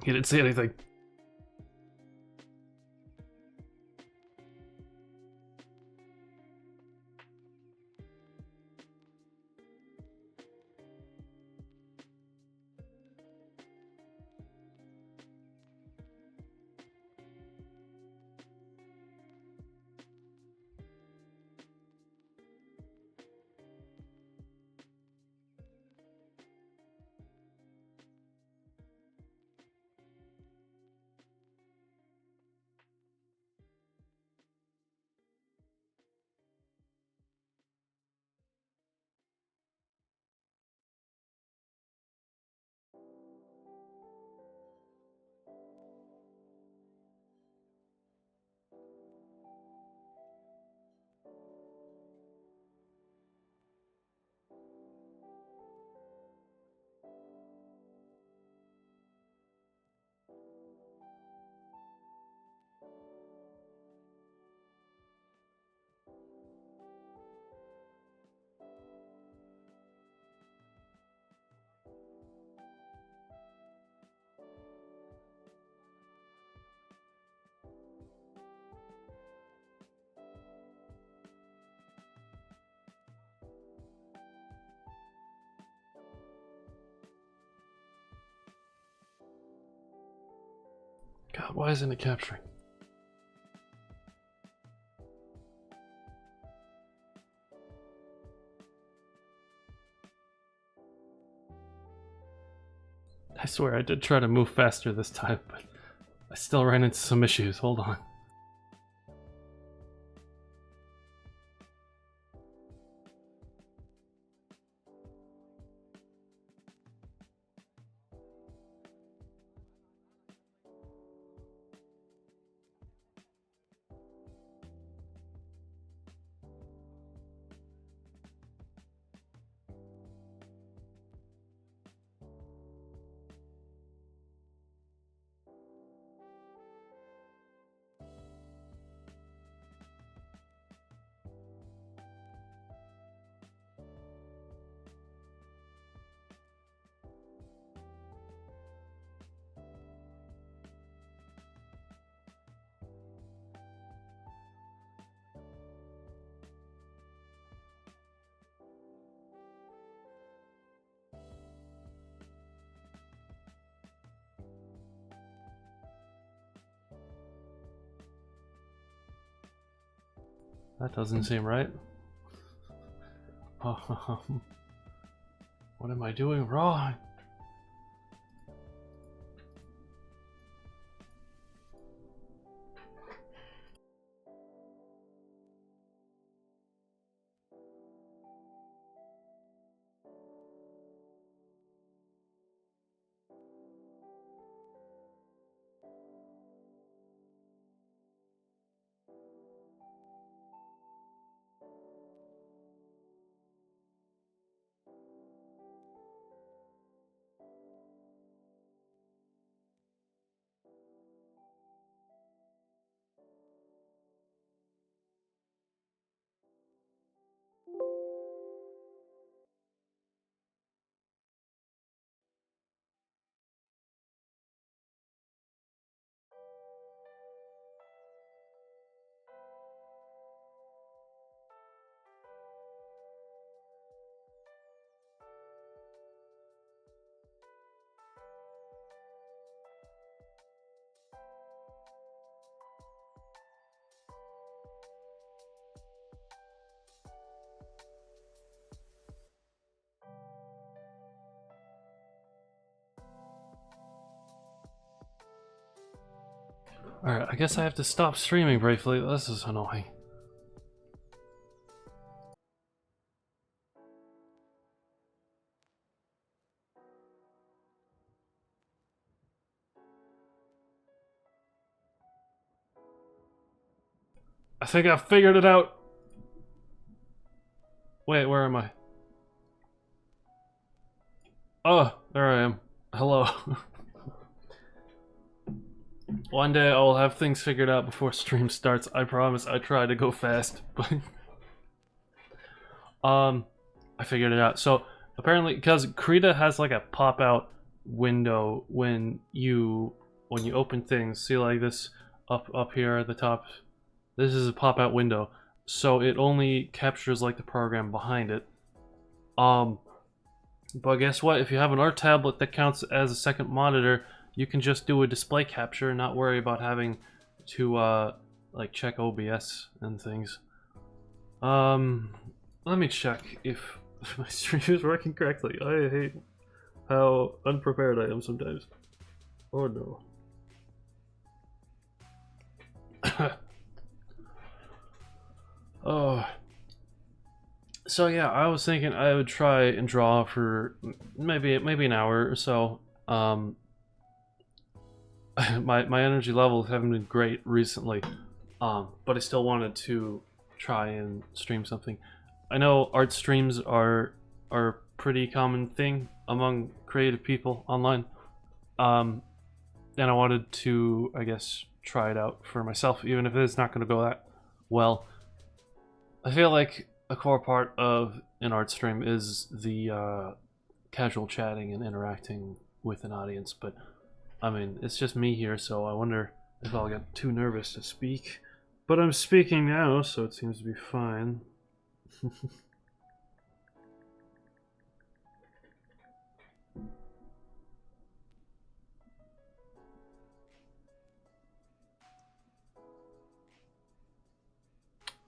He didn't see anything. God, why isn't it capturing? I swear I did try to move faster this time, but I still ran into some issues. Hold on. That doesn't seem right. What am I doing wrong? Alright, I guess I have to stop streaming briefly. This is annoying. I think I figured it out. Wait, where am I? Oh, there I am. Hello. One day I'll have things figured out before stream starts. I promise. I try to go fast, but I figured it out. So apparently, because Krita has like a pop out window when you open things. See, like this up here at the top. This is a pop-out window, so it only captures like the program behind it. But guess what? If you have an art tablet that counts as a second monitor, you can just do a display capture and not worry about having to like check OBS and things. Let me check if my stream is working correctly. I hate how unprepared I am sometimes. Oh no. Oh. So yeah, I was thinking I would try and draw for maybe an hour or so. My energy levels haven't been great recently, but I still wanted to try and stream something. I know art streams are a pretty common thing among creative people online, and I wanted to, I guess, try it out for myself, even if it's not going to go that well. I feel like a core part of an art stream is the casual chatting and interacting with an audience, but I mean, it's just me here, so I wonder if I'll get too nervous to speak. But I'm speaking now, so it seems to be fine.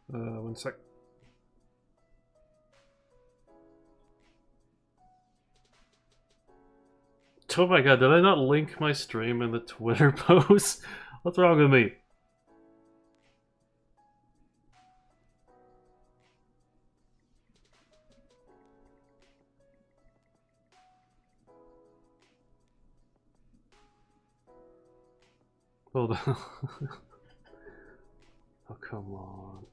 One sec. Oh my god, did I not link my stream in the Twitter post? What's wrong with me? Hold on. Oh, come on.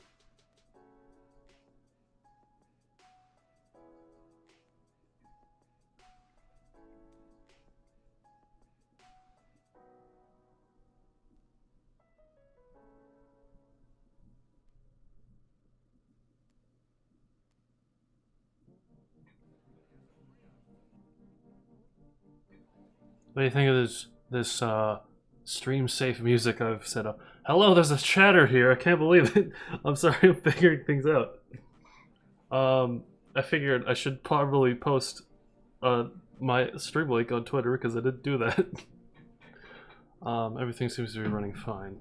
What do you think of this stream safe music I've set up? Hello, there's a chatter here. I can't believe it. I'm sorry, I'm figuring things out. I figured I should probably post my stream link on Twitter because I didn't do that. Everything seems to be running fine.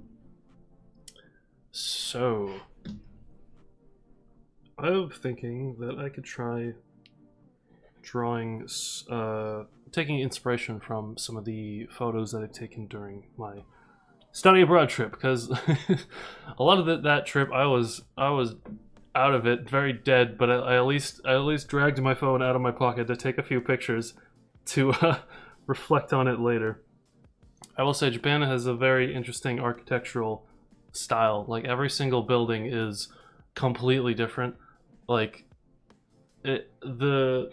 So I'm thinking that I could try drawing, taking inspiration from some of the photos that I've taken during my study abroad trip, because a lot of that trip I was out of it, very dead, but I at least dragged my phone out of my pocket to take a few pictures to reflect on it later. I will say Japan has a very interesting architectural style. Like, every single building is completely different. Like, the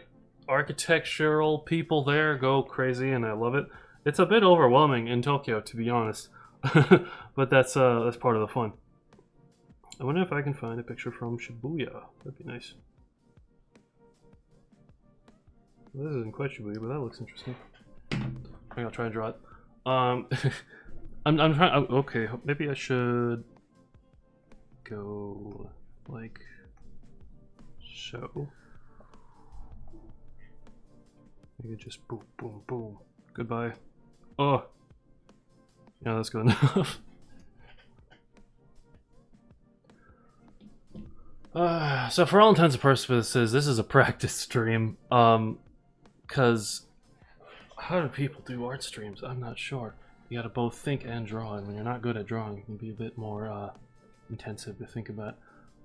architectural people there go crazy, and I love it. It's a bit overwhelming in Tokyo, to be honest, but that's part of the fun. I wonder if I can find a picture from Shibuya. That'd be nice. Well, this isn't quite Shibuya, but that looks interesting. I think I'll try and draw it. I'm trying. Okay, maybe I should go like so. Maybe just boom, boom, boom. Goodbye. Oh, yeah, that's good enough. So for all intents and purposes, this is a practice stream. Cause how do people do art streams? I'm not sure. You gotta both think and draw, and when you're not good at drawing, it can be a bit more intensive to think about.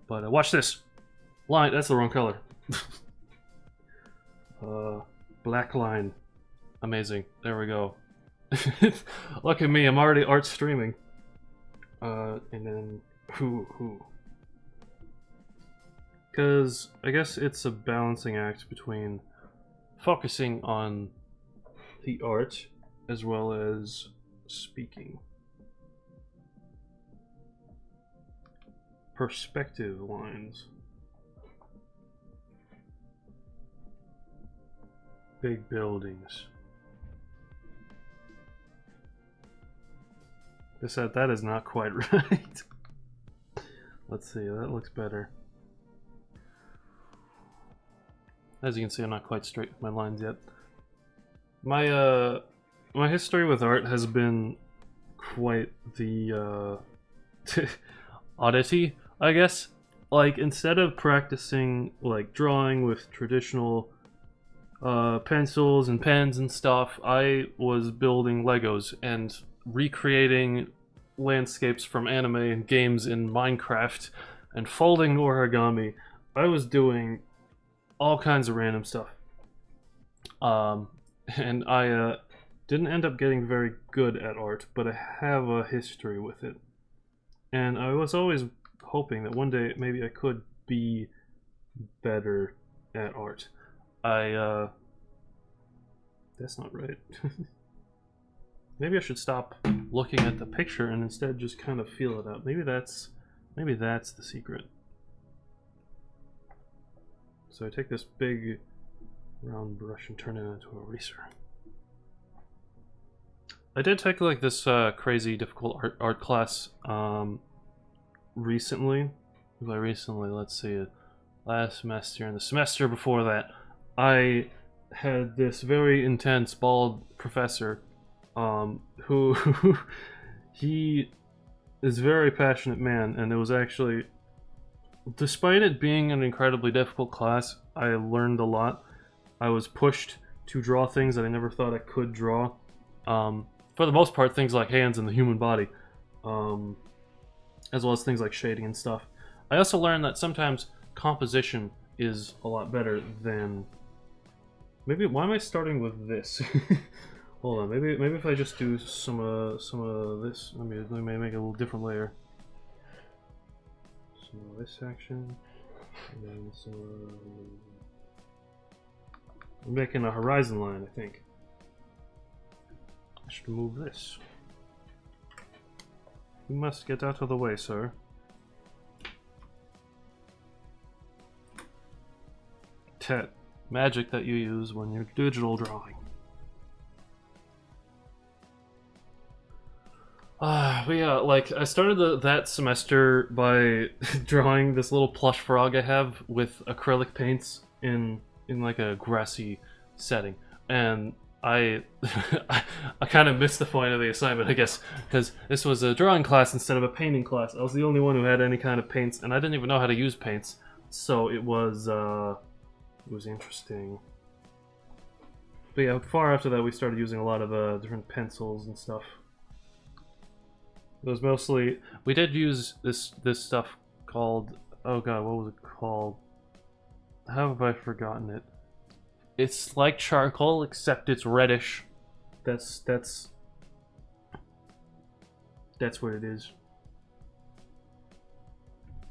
But watch this line. That's the wrong color. Black line. Amazing. There we go. Look at me. I'm already art streaming. And then who? Because I guess it's a balancing act between focusing on the art as well as speaking. Perspective lines. Big buildings. I said that is not quite right. Let's see, that looks better. As you can see, I'm not quite straight with my lines yet. My history with art has been quite the oddity, I guess. Like, instead of practicing like drawing with traditional pencils and pens and stuff, I was building Legos and recreating landscapes from anime and games in Minecraft and folding origami. I was doing all kinds of random stuff. And I didn't end up getting very good at art, but I have a history with it. And I was always hoping that one day maybe I could be better at art. That's not right. Maybe I should stop looking at the picture and instead just kind of feel it out. Maybe that's the secret. So I take this big round brush and turn it into a eraser. I did take like this crazy difficult art class recently. By recently, let's see, last semester and the semester before that, I had this very intense bald professor who he is a very passionate man, and it was actually, despite it being an incredibly difficult class, I learned a lot. I was pushed to draw things that I never thought I could draw. For the most part, things like hands and the human body, as well as things like shading and stuff. I also learned that sometimes composition is a lot better than... Maybe, why am I starting with this? Hold on, maybe if I just do some of this, let me make a little different layer. Some of this section, and then some. I'm making a horizon line, I think. I should move this. You must get out of the way, sir. Tet. Magic that you use when you're digital drawing. But yeah, like, I started that semester by drawing this little plush frog I have with acrylic paints in like a grassy setting. And I kind of missed the point of the assignment, I guess, because this was a drawing class instead of a painting class. I was the only one who had any kind of paints, and I didn't even know how to use paints. So it was interesting. But yeah, far after that we started using a lot of different pencils and stuff. It was mostly, we did use this stuff called, oh god, what was it called? How have I forgotten it? It's like charcoal, except it's reddish. That's what it is.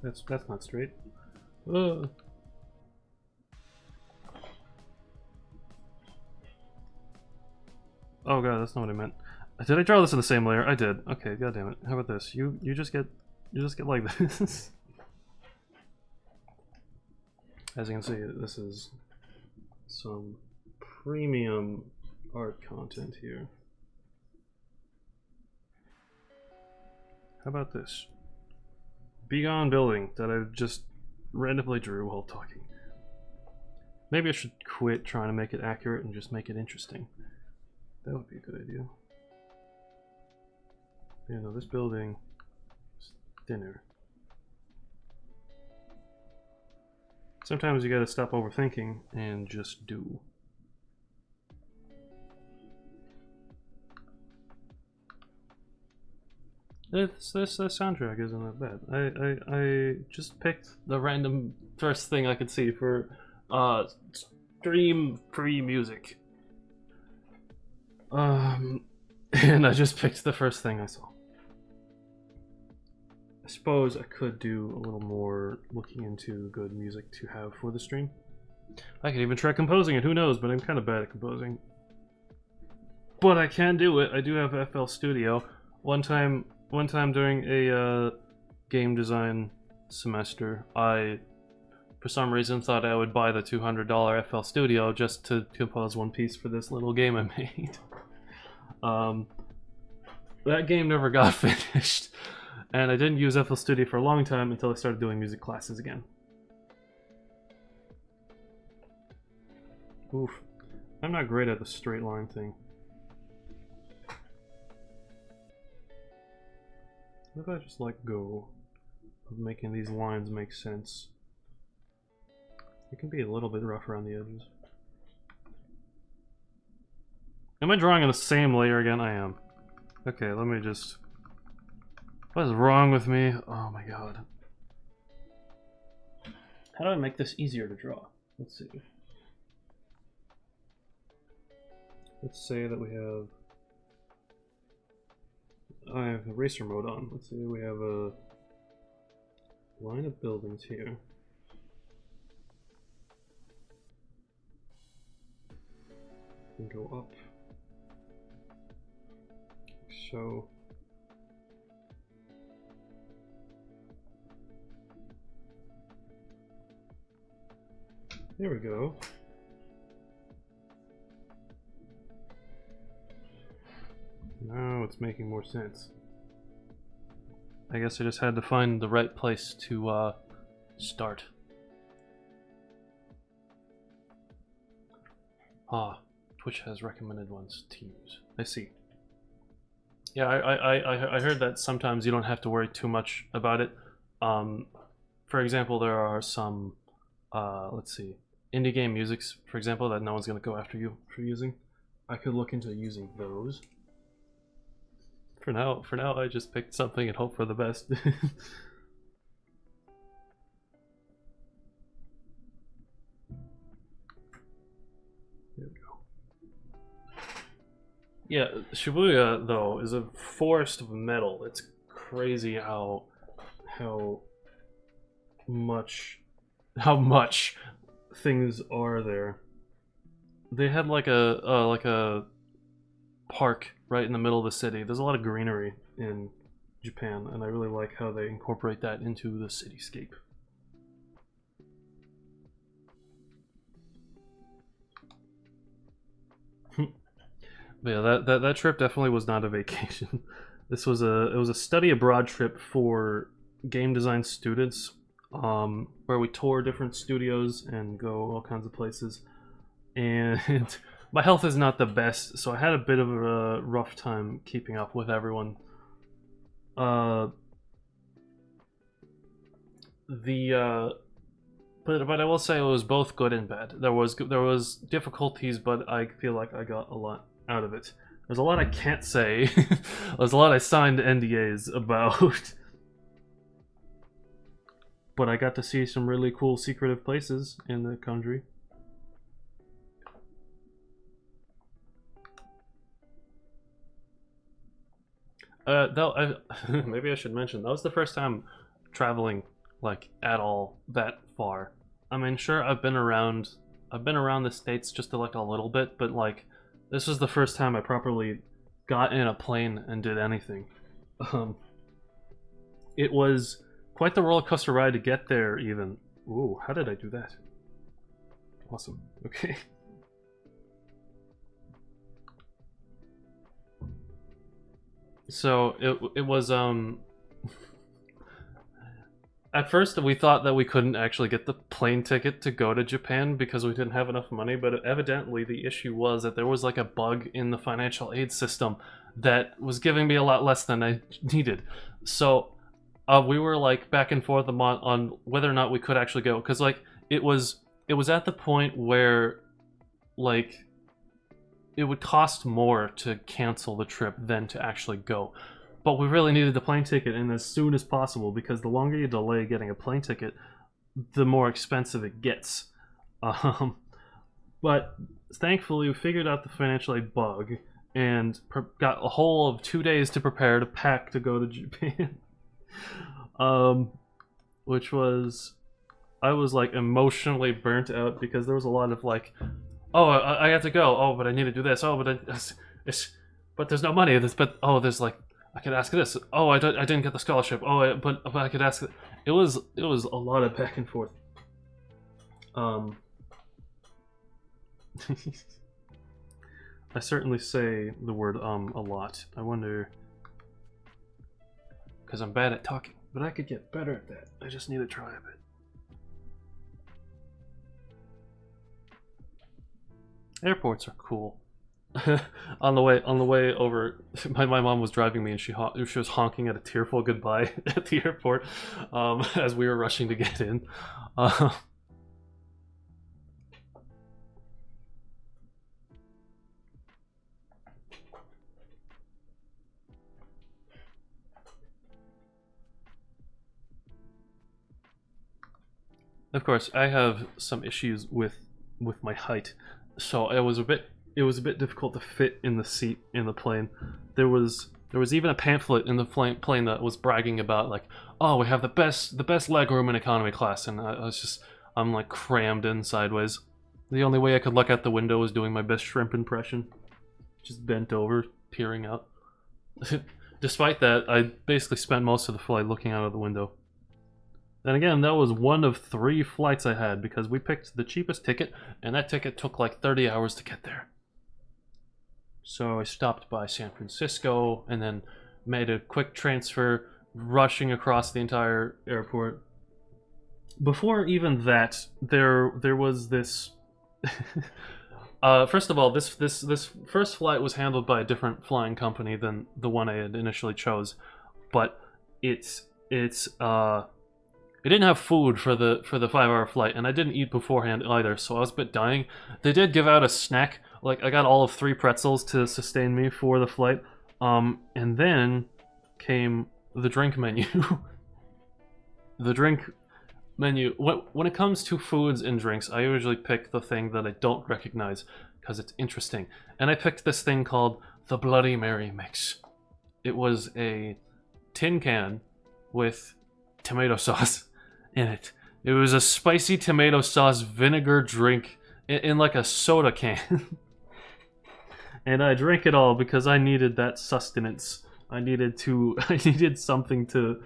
That's not straight. Ugh. Oh god, that's not what I meant. Did I draw this in the same layer? I did. Okay, god damn it. How about this? You just get like this. As you can see, this is some premium art content here. How about this? Begone building that I just randomly drew while talking. Maybe I should quit trying to make it accurate and just make it interesting. That would be a good idea. Yeah, no, this building is thinner. Sometimes you gotta stop overthinking and just do. This soundtrack isn't that bad. I just picked the random first thing I could see for stream pre-music. And I just picked the first thing I saw. I suppose I could do a little more looking into good music to have for the stream. I could even try composing it, who knows, but I'm kind of bad at composing. But I can do it. I do have FL Studio. One time during a game design semester, I, for some reason, thought I would buy the $200 FL Studio just to compose one piece for this little game I made. that game never got finished, and I didn't use FL Studio for a long time until I started doing music classes again. Oof. I'm not great at the straight line thing. What if I just let go of making these lines make sense? It can be a little bit rough around the edges. Am I drawing on the same layer again? I am. Okay, let me just... What is wrong with me? Oh my god. How do I make this easier to draw? Let's see. Let's say that we have... I have eraser mode on. Let's say we have a line of buildings here. And go up. So there we go. Now it's making more sense. I guess I just had to find the right place to start. Ah, Twitch has recommended ones to use. I see. Yeah, I heard that sometimes you don't have to worry too much about it. For example, there are some, let's see, indie game musics, for example, that no one's gonna go after you for using. I could look into using those. For now, I just picked something and hope for the best. There we go. Yeah, Shibuya though is a forest of metal. It's crazy how much things are there. They had like a park right in the middle of the city. There's a lot of greenery in Japan, and I really like how they incorporate that into the cityscape. But yeah, that trip definitely was not a vacation. This was it was a study abroad trip for game design students, where we tour different studios and go all kinds of places. And my health is not the best, so I had a bit of a rough time keeping up with everyone. But I will say it was both good and bad. There was difficulties, but I feel like I got a lot out of it. There's a lot I can't say. There's a lot I signed NDAs about. But I got to see some really cool secretive places in the country. Though maybe I should mention that was the first time traveling like at all that far. I mean, sure, I've been around the States just like a little bit, but like this was the first time I properly got in a plane and did anything. It was quite the roller coaster ride to get there even. Ooh, how did I do that? Awesome. Okay. So it was at first we thought that we couldn't actually get the plane ticket to go to Japan because we didn't have enough money, but evidently the issue was that there was like a bug in the financial aid system that was giving me a lot less than I needed. So we were like back and forth on whether or not we could actually go, because like it was at the point where like it would cost more to cancel the trip than to actually go. But we really needed the plane ticket, and as soon as possible, because the longer you delay getting a plane ticket, the more expensive it gets. But thankfully, we figured out the financial aid bug, and got a whole of 2 days to prepare to pack to go to Japan. Which was... I was like emotionally burnt out, because there was a lot of like, oh, I have to go. Oh, but I need to do this. Oh, but there's no money. But oh, there's like, I could ask this. Oh, I didn't get the scholarship. Oh, but I could ask. It was a lot of back and forth. I certainly say the word a lot. I wonder because I'm bad at talking. But I could get better at that. I just need to try a bit. Airports are cool. on the way over, my mom was driving me and she was honking at a tearful goodbye at the airport as we were rushing to get in. Of course, I have some issues with my height, so it was a bit difficult to fit in the seat in the plane. There was even a pamphlet in the plane that was bragging about like, oh, we have the best legroom in economy class, and I'm like crammed in sideways. The only way I could look out the window was doing my best shrimp impression, just bent over, peering out. Despite that, I basically spent most of the flight looking out of the window. And again, that was one of 3 flights I had because we picked the cheapest ticket, and that ticket took like 30 hours to get there. So I stopped by San Francisco and then made a quick transfer, rushing across the entire airport. Before even that, there was this. First of all, this first flight was handled by a different flying company than the one I had initially chose, but it didn't have food for the 5-hour flight, and I didn't eat beforehand either, so I was a bit dying. They did give out a snack, like I got all of 3 pretzels to sustain me for the flight, and then came the drink menu. The drink menu, when it comes to foods and drinks, I usually pick the thing that I don't recognize, because it's interesting. And I picked this thing called the Bloody Mary Mix. It was a tin can with tomato sauce in it. It was a spicy tomato sauce vinegar drink in like a soda can. And I drank it all because I needed that sustenance. I needed something to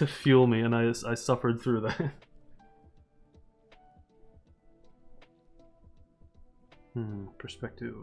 fuel me, and I suffered through that. Perspective.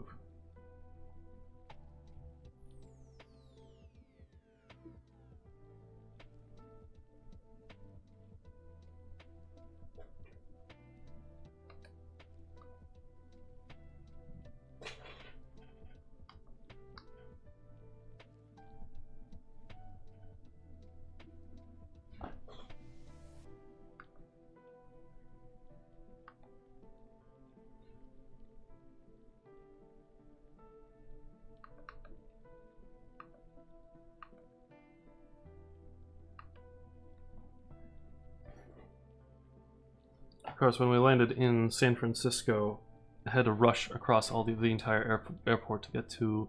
Of course, when we landed in San Francisco, I had to rush across all the entire airport to get to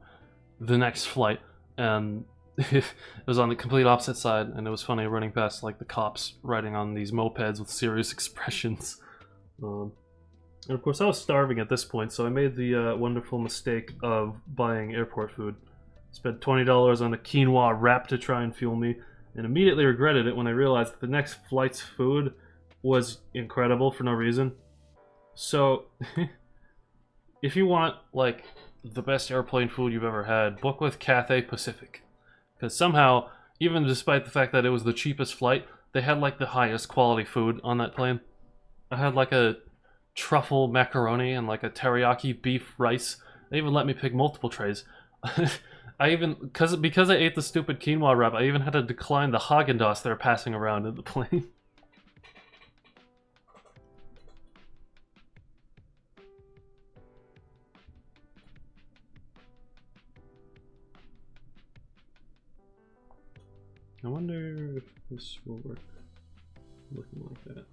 the next flight, and it was on the complete opposite side, and it was funny running past like the cops riding on these mopeds with serious expressions. And of course, I was starving at this point, so I made the wonderful mistake of buying airport food. Spent $20 on a quinoa wrap to try and fuel me, and immediately regretted it when I realized that the next flight's food was incredible for no reason. So, if you want, like, the best airplane food you've ever had, book with Cathay Pacific. Because somehow, even despite the fact that it was the cheapest flight, they had, like, the highest quality food on that plane. I had, like, a truffle macaroni and, like, a teriyaki beef rice. They even let me pick multiple trays. I even, because I ate the stupid quinoa wrap, I even had to decline the Haagen-Dazs they were passing around in the plane. I wonder if this will work looking like that.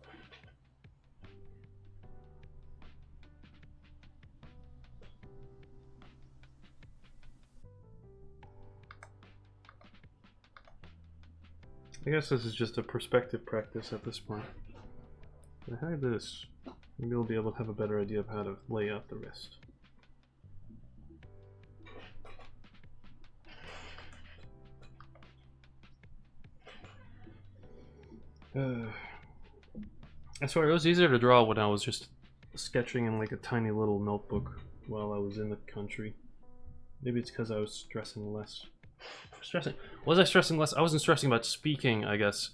I guess this is just a perspective practice at this point. If I have this, maybe I'll be able to have a better idea of how to lay out the rest. I swear it was easier to draw when I was just sketching in like a tiny little notebook while I was in the country. Maybe it's because I was stressing less. Stressing. Was I stressing less? I wasn't stressing about speaking, I guess.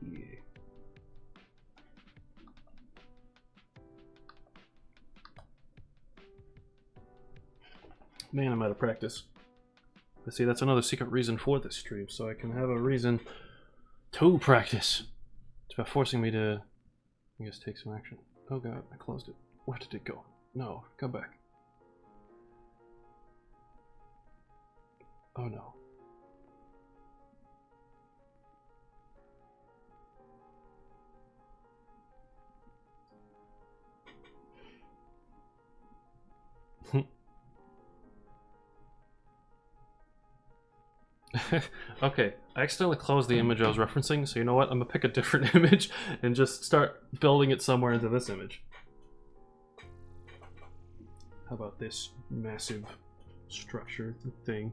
Yeah. Man, I'm out of practice. But see, that's another secret reason for this stream, so I can have a reason to practice. It's about forcing me to, I guess, take some action. Oh god, I closed it. Where did it go? No, come back. Oh no. Okay, I accidentally closed the image I was referencing, so you know what? I'm gonna pick a different image and just start building it somewhere into this image. How about this massive structure thing?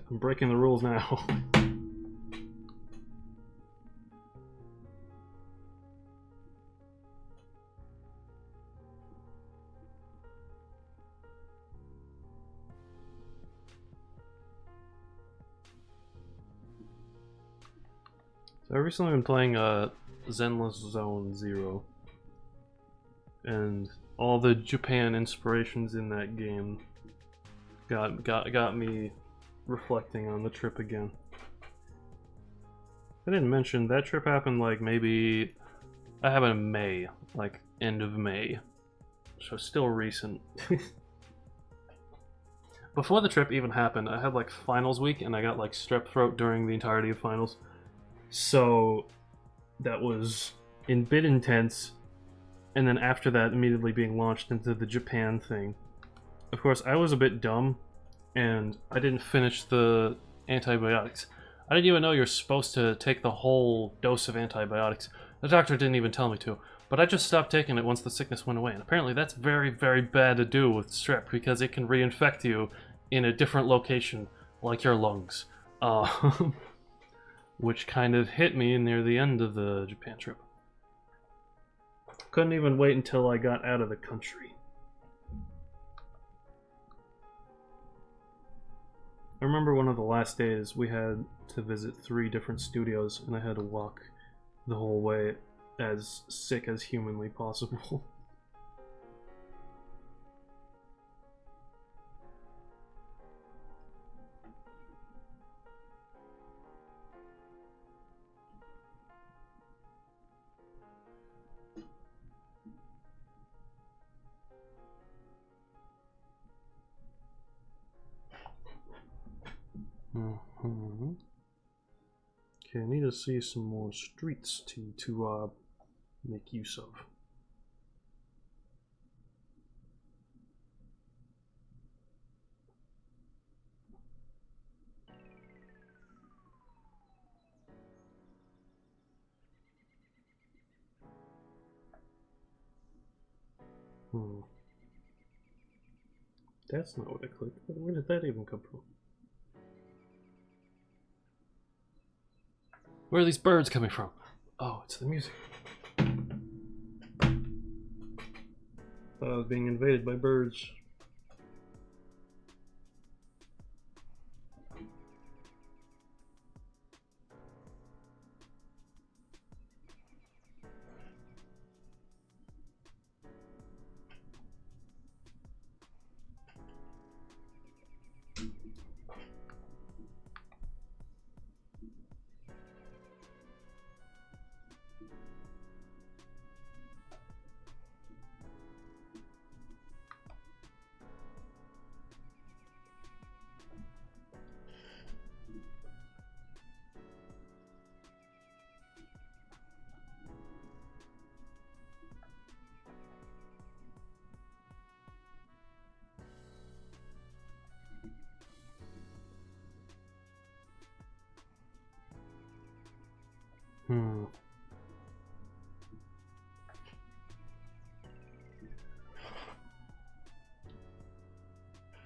I'm breaking the rules now. So I've recently been playing Zenless Zone Zero, and all the Japan inspirations in that game got me reflecting on the trip again. I didn't mention that trip happened like maybe that happened in May, like end of May, so still recent. Before the trip even happened, I had like finals week and I got like strep throat during the entirety of finals. So that was a bit intense, and then after that immediately being launched into the Japan thing. Of course, I was a bit dumb and I didn't finish the antibiotics. I didn't even know you're supposed to take the whole dose of antibiotics. The doctor didn't even tell me to, but I just stopped taking it once the sickness went away. And apparently that's very, very bad to do with strep because it can reinfect you in a different location, like your lungs. Which kind of hit me near the end of the Japan trip. Couldn't even wait until I got out of the country. I remember one of the last days we had to visit 3 different studios and I had to walk the whole way as sick as humanly possible. Okay, I need to see some more streets to make use of. That's not what I clicked. Where did that even come from? Where are these birds coming from? Oh, it's the music. Thought I was being invaded by birds.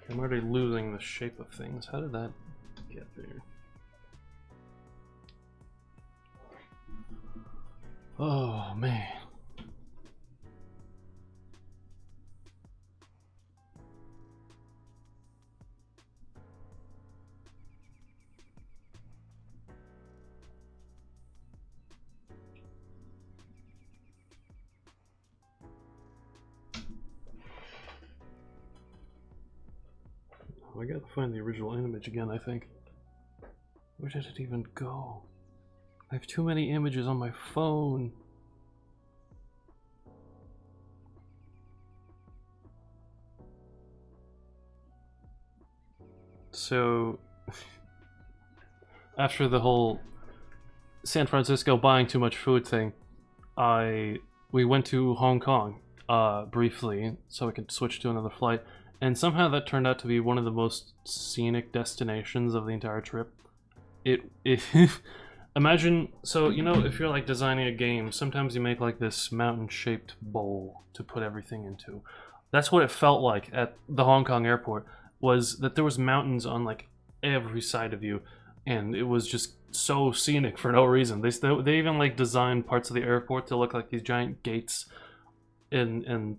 I'm already losing the shape of things. How did that get there? Oh, man. I gotta find the original image again, I think. Where did it even go? I have too many images on my phone. So, after the whole San Francisco buying too much food thing, we went to Hong Kong briefly so we could switch to another flight. And somehow that turned out to be one of the most scenic destinations of the entire trip. Imagine, so you know, if you're like designing a game, sometimes you make like this mountain-shaped bowl to put everything into. That's what it felt like at the Hong Kong airport, was that there was mountains on like every side of you, and it was just so scenic for no reason. They even like designed parts of the airport to look like these giant gates, and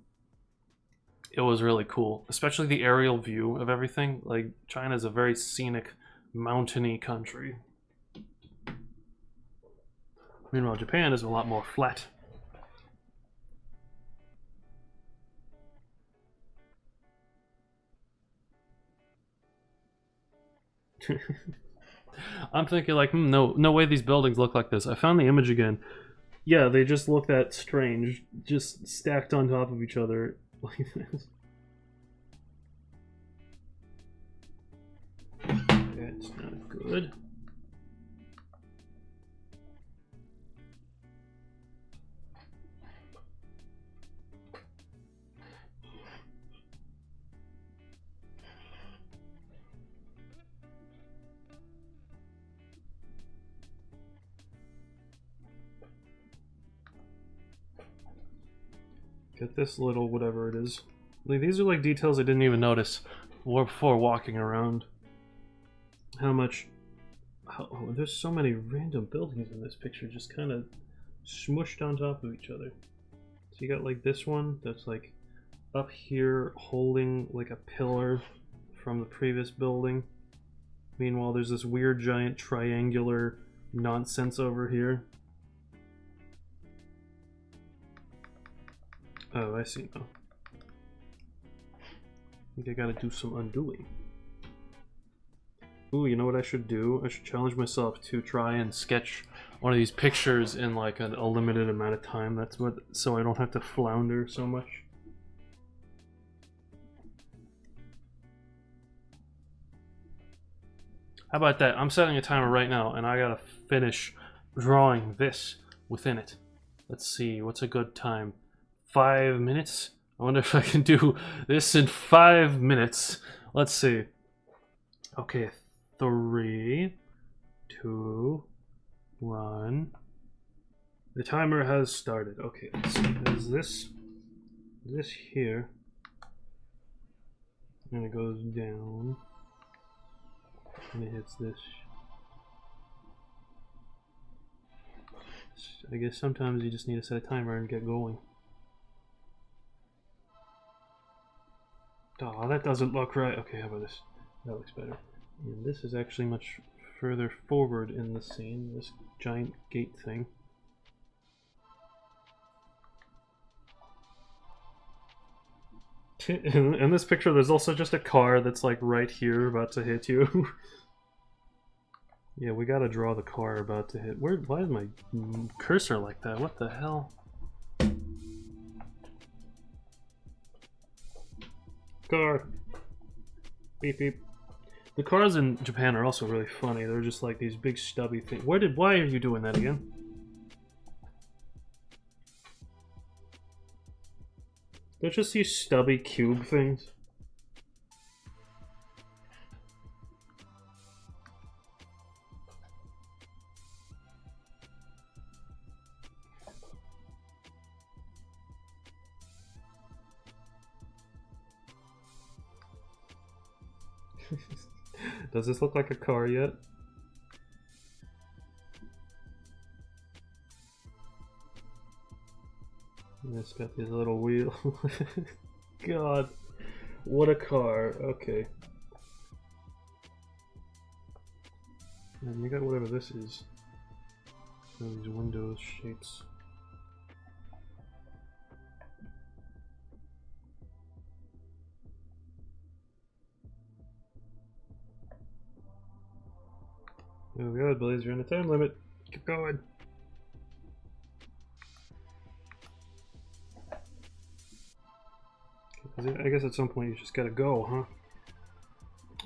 it was really cool, especially the aerial view of everything. Like, China's a very scenic, mountainy country. Meanwhile, Japan is a lot more flat. I'm thinking like, no way these buildings look like this. I found the image again. Yeah, they just look that strange, just stacked on top of each other. Like this. That's not good. Get this little whatever it is. Like, these are like details I didn't even notice before walking around. Oh, there's so many random buildings in this picture just kind of smushed on top of each other. So you got like this one that's like up here holding like a pillar from the previous building. Meanwhile, there's this weird giant triangular nonsense over here. Oh, I see now. I think I gotta do some undoing. Ooh, you know what I should do? I should challenge myself to try and sketch one of these pictures in like a limited amount of time. That's what, so I don't have to flounder so much. How about that? I'm setting a timer right now, and I gotta finish drawing this within it. Let's see, what's a good time? 5 minutes? I wonder if I can do this in 5 minutes. Let's see. Okay, 3, 2, 1. The timer has started. Okay, let's see. There's this here, and it goes down, and it hits this. I guess sometimes you just need to set a timer and get going. Oh, that doesn't look right. Okay, how about this? That looks better. And this is actually much further forward in the scene, this giant gate thing. In this picture, there's also just a car that's like right here about to hit you. Yeah, we gotta draw the car about to hit. Why is my cursor like that? What the hell? Car. Beep beep. The cars in Japan are also really funny. They're just like these big stubby things. Why are you doing that again? They're just these stubby cube things. Does this look like a car yet? It's got these little wheels. God, what a car. Okay. And you got whatever this is. All these windows, shapes. Oh god, Blaze, you're on the time limit. Keep going. I guess at some point you just gotta go, huh?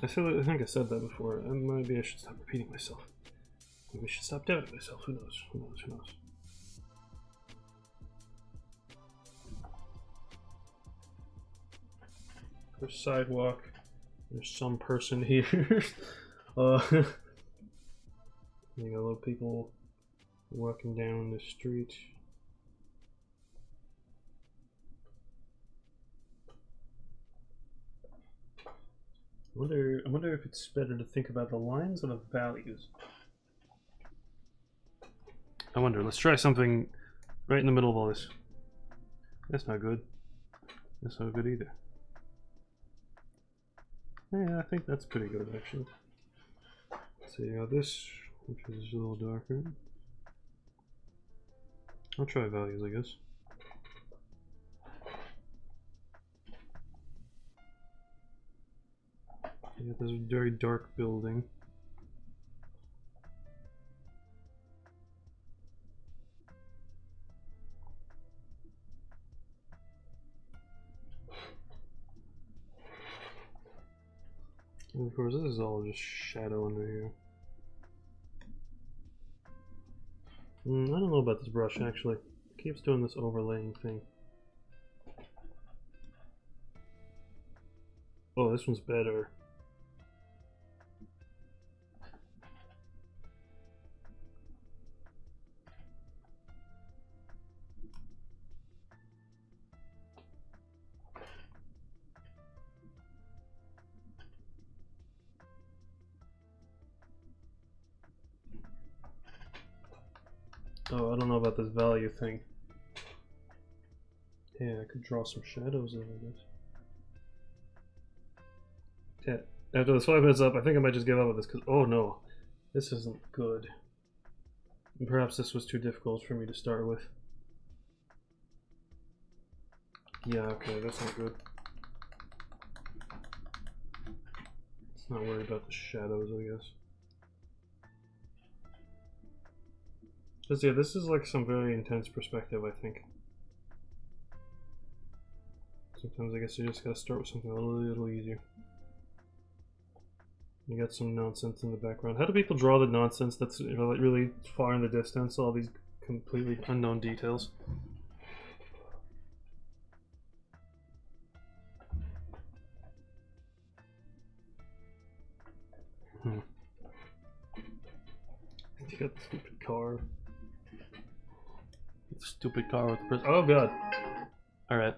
I think I said that before, and maybe I should stop repeating myself. Maybe I should stop doubting myself. Who knows? Who knows? Who knows? There's sidewalk. There's some person here. You got a lot of people walking down the street. I wonder if it's better to think about the lines or the values. I wonder. Let's try something right in the middle of all this. That's not good. That's not good either. Yeah, I think that's pretty good actually. So you got this, which is a little darker. I'll try values, I guess. You got this very dark building. And of course, this is all just shadow under here. I don't know about this brush actually. It keeps doing this overlaying thing. Oh, this one's better. Oh, I don't know about this value thing. Yeah, I could draw some shadows over this. Yeah, after this 5 minutes up, I think I might just give up with this, because, oh no, this isn't good. And perhaps this was too difficult for me to start with. Yeah, okay, that's not good. Let's not worry about the shadows, I guess. Because yeah, this is like some very intense perspective, I think. Sometimes I guess you just gotta start with something a little easier. You got some nonsense in the background. How do people draw the nonsense that's really far in the distance? All these completely unknown details. You got the stupid car. Stupid car with the prison. Oh god. Alright.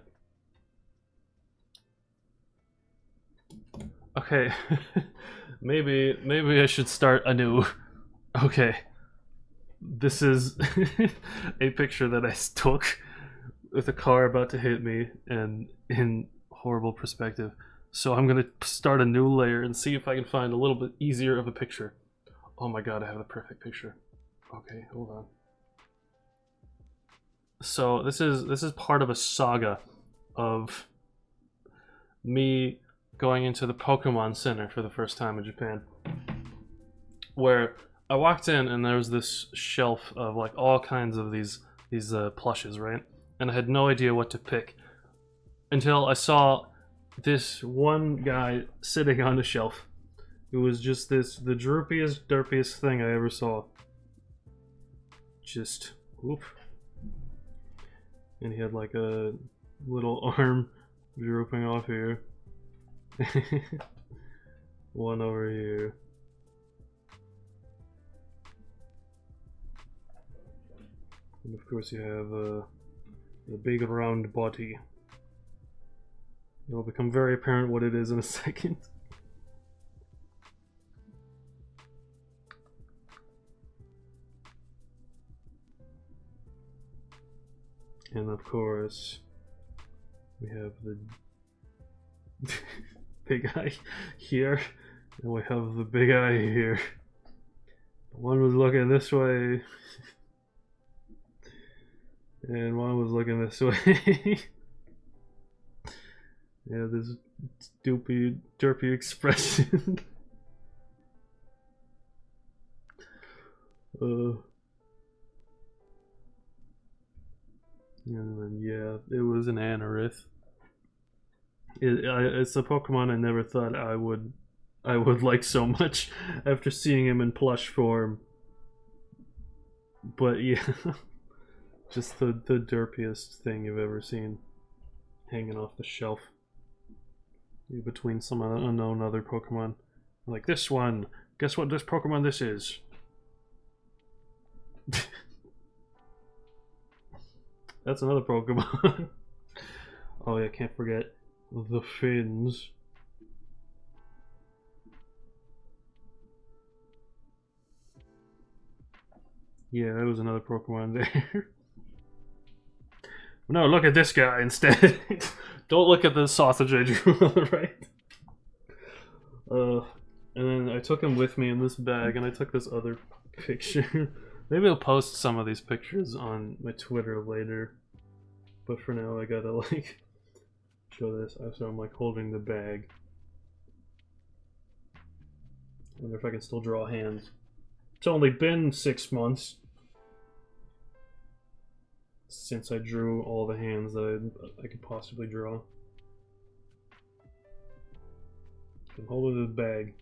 Okay. maybe I should start anew. Okay. This is a picture that I took with a car about to hit me and in horrible perspective. So I'm gonna start a new layer and see if I can find a little bit easier of a picture. Oh my god, I have the perfect picture. Okay, hold on. So this is part of a saga of me going into the Pokemon Center for the first time in Japan, where I walked in and there was this shelf of like all kinds of these plushes, right? And I had no idea what to pick until I saw this one guy sitting on the shelf. It was just the droopiest, derpiest thing I ever saw. Just, whoop. And he had like a little arm drooping off here. One over here. And of course you have the big round body. It will become very apparent what it is in a second. And of course, we have the big eye here, and we have the big eye here. One was looking this way, and one was looking this way. Yeah, this derpy expression. And then, yeah, it was an Anorith. It's a Pokemon I never thought I would like so much after seeing him in plush form. But yeah, just the derpiest thing you've ever seen, hanging off the shelf between some unknown other Pokemon. Like this one. Guess what this Pokemon this is? That's another Pokemon. Oh yeah, can't forget the fins. Yeah, that was another Pokemon there. No, look at this guy instead. Don't look at the sausage I drew on the right. And then I took him with me in this bag, and I took this other picture. Maybe I'll post some of these pictures on my Twitter later. But for now, I gotta like show this. So I'm like holding the bag. I wonder if I can still draw hands. It's only been 6 months since I drew all the hands that I could possibly draw. I'm holding the bag.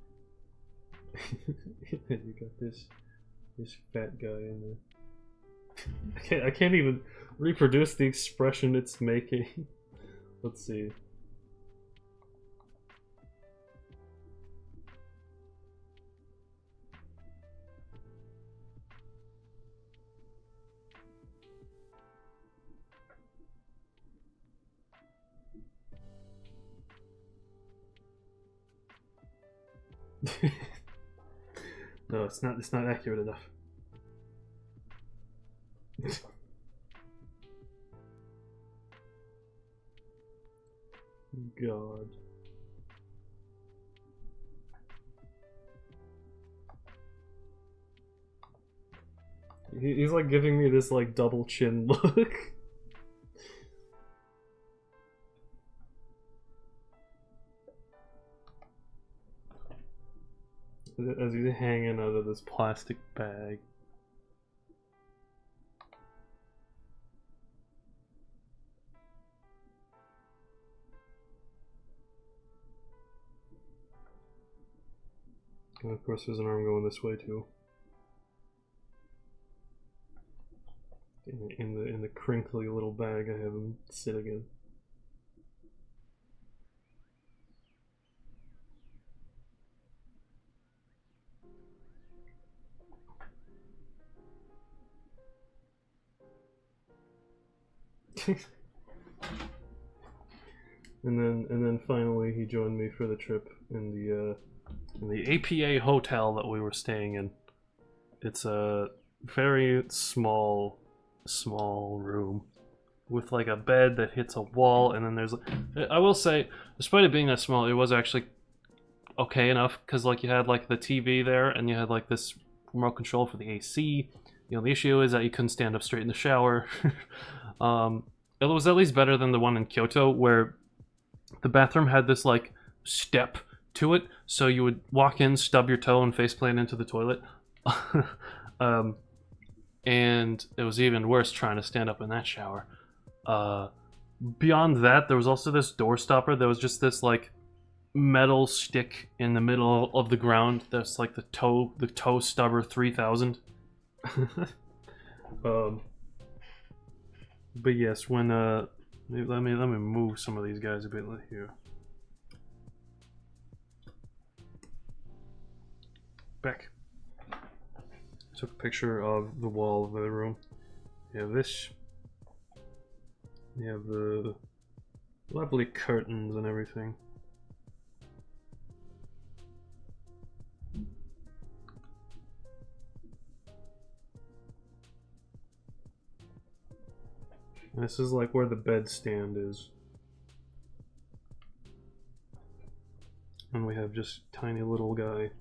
And you got this fat guy in there. I can't even reproduce the expression it's making. Let's see. No, it's not accurate enough. God. He's like giving me this like double chin look. As he's hanging out of this plastic bag. And of course there's an arm going this way too. In the crinkly little bag I have him sitting in. and then finally he joined me for the trip in the APA hotel that we were staying in. It's a very small room with like a bed that hits a wall, and then there's, I will say, despite it being that small, it was actually okay enough, because like you had like the TV there, and you had like this remote control for the AC. You know, the issue is that you couldn't stand up straight in the shower. It was at least better than the one in Kyoto, where the bathroom had this like step to it, so you would walk in, stub your toe, and faceplant into the toilet. And it was even worse trying to stand up in that shower. Beyond that, there was also this door stopper. There was just this like metal stick in the middle of the ground. That's like the toe stubber 3000. But yes, when let me move some of these guys a bit here. Back. I took a picture of the wall of the room. You have this. You have the lovely curtains and everything. This is like where the bed stand is. And we have just tiny little guy.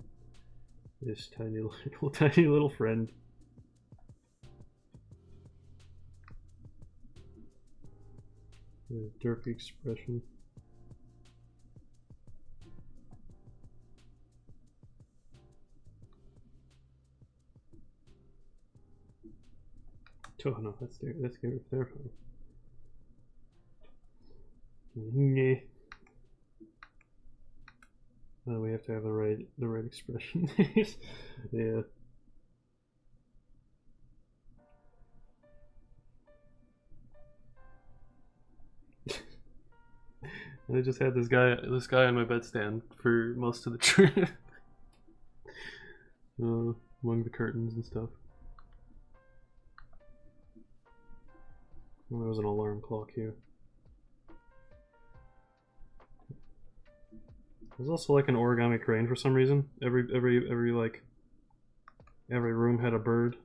This tiny little friend. The derpy expression. Oh no, that's there. That's good. There. Yeah. We have to have the right expression. Yeah. And I just had this guy on my bedstand for most of the trip. Among the curtains and stuff. And there was an alarm clock here. There's also like an origami crane for some reason. Every room had a bird.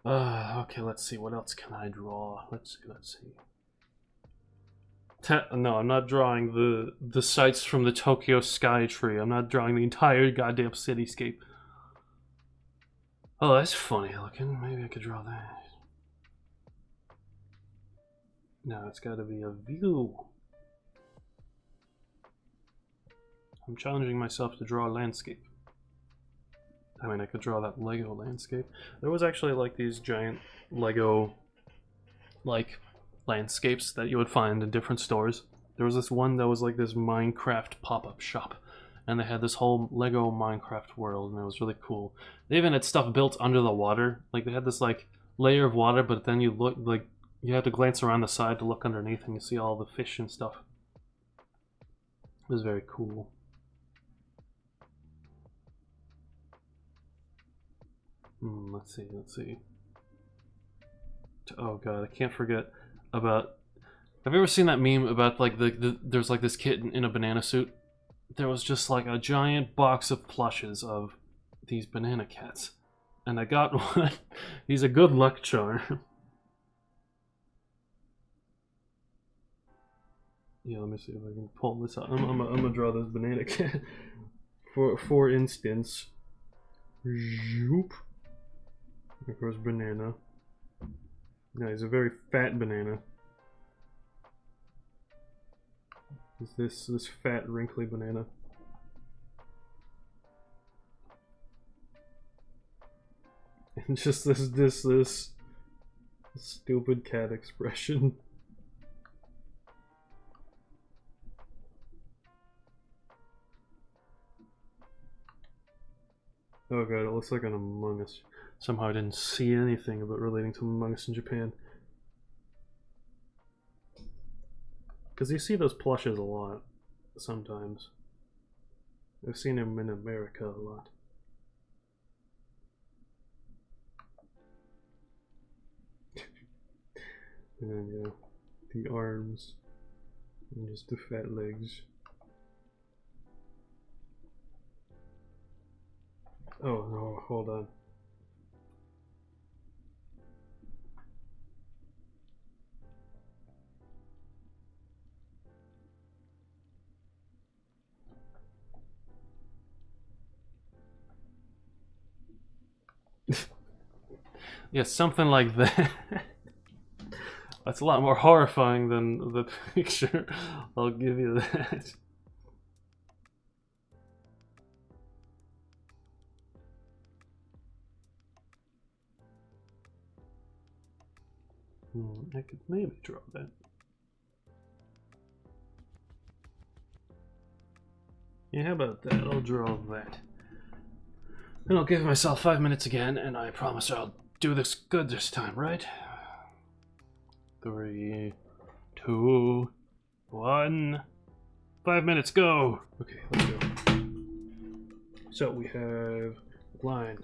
Okay, let's see. What else can I draw? Let's see. No, I'm not drawing the sights from the Tokyo sky tree. I'm not drawing the entire goddamn cityscape. Oh, that's funny looking. Maybe I could draw that. No, it's got to be a view. I'm challenging myself to draw a landscape. I mean, I could draw that Lego landscape. There was actually like these giant Lego like landscapes that you would find in different stores. There was this one that was like this Minecraft pop-up shop, and they had this whole Lego Minecraft world, and it was really cool. They even had stuff built under the water. Like they had this like layer of water, but then you look like you had to glance around the side to look underneath, and you see all the fish and stuff. It was very cool. Let's see. Oh god, I can't forget about... Have you ever seen that meme about like there's like this kid in a banana suit? There was just like a giant box of plushes of these banana cats. And I got one. He's a good luck charm. Yeah, let me see if I can pull this out. I'm gonna draw this banana cat. For instance. Zoop. Of course, banana. Yeah, he's a very fat banana. This fat, wrinkly banana. And just this stupid cat expression. Oh god, it looks like an Among Us. Somehow I didn't see anything about relating to Among Us in Japan. Because you see those plushes a lot, sometimes. I've seen them in America a lot. And then, yeah, the arms, and just the fat legs. Oh no, hold on. Yeah, something like that. That's a lot more horrifying than the picture. I'll give you that. I could maybe draw that. Yeah, how about that? I'll draw that. And I'll give myself 5 minutes again, and I promise I'll do this good this time, right? 3, 2, 1. 5 minutes, go! Okay, let's go. So we have line,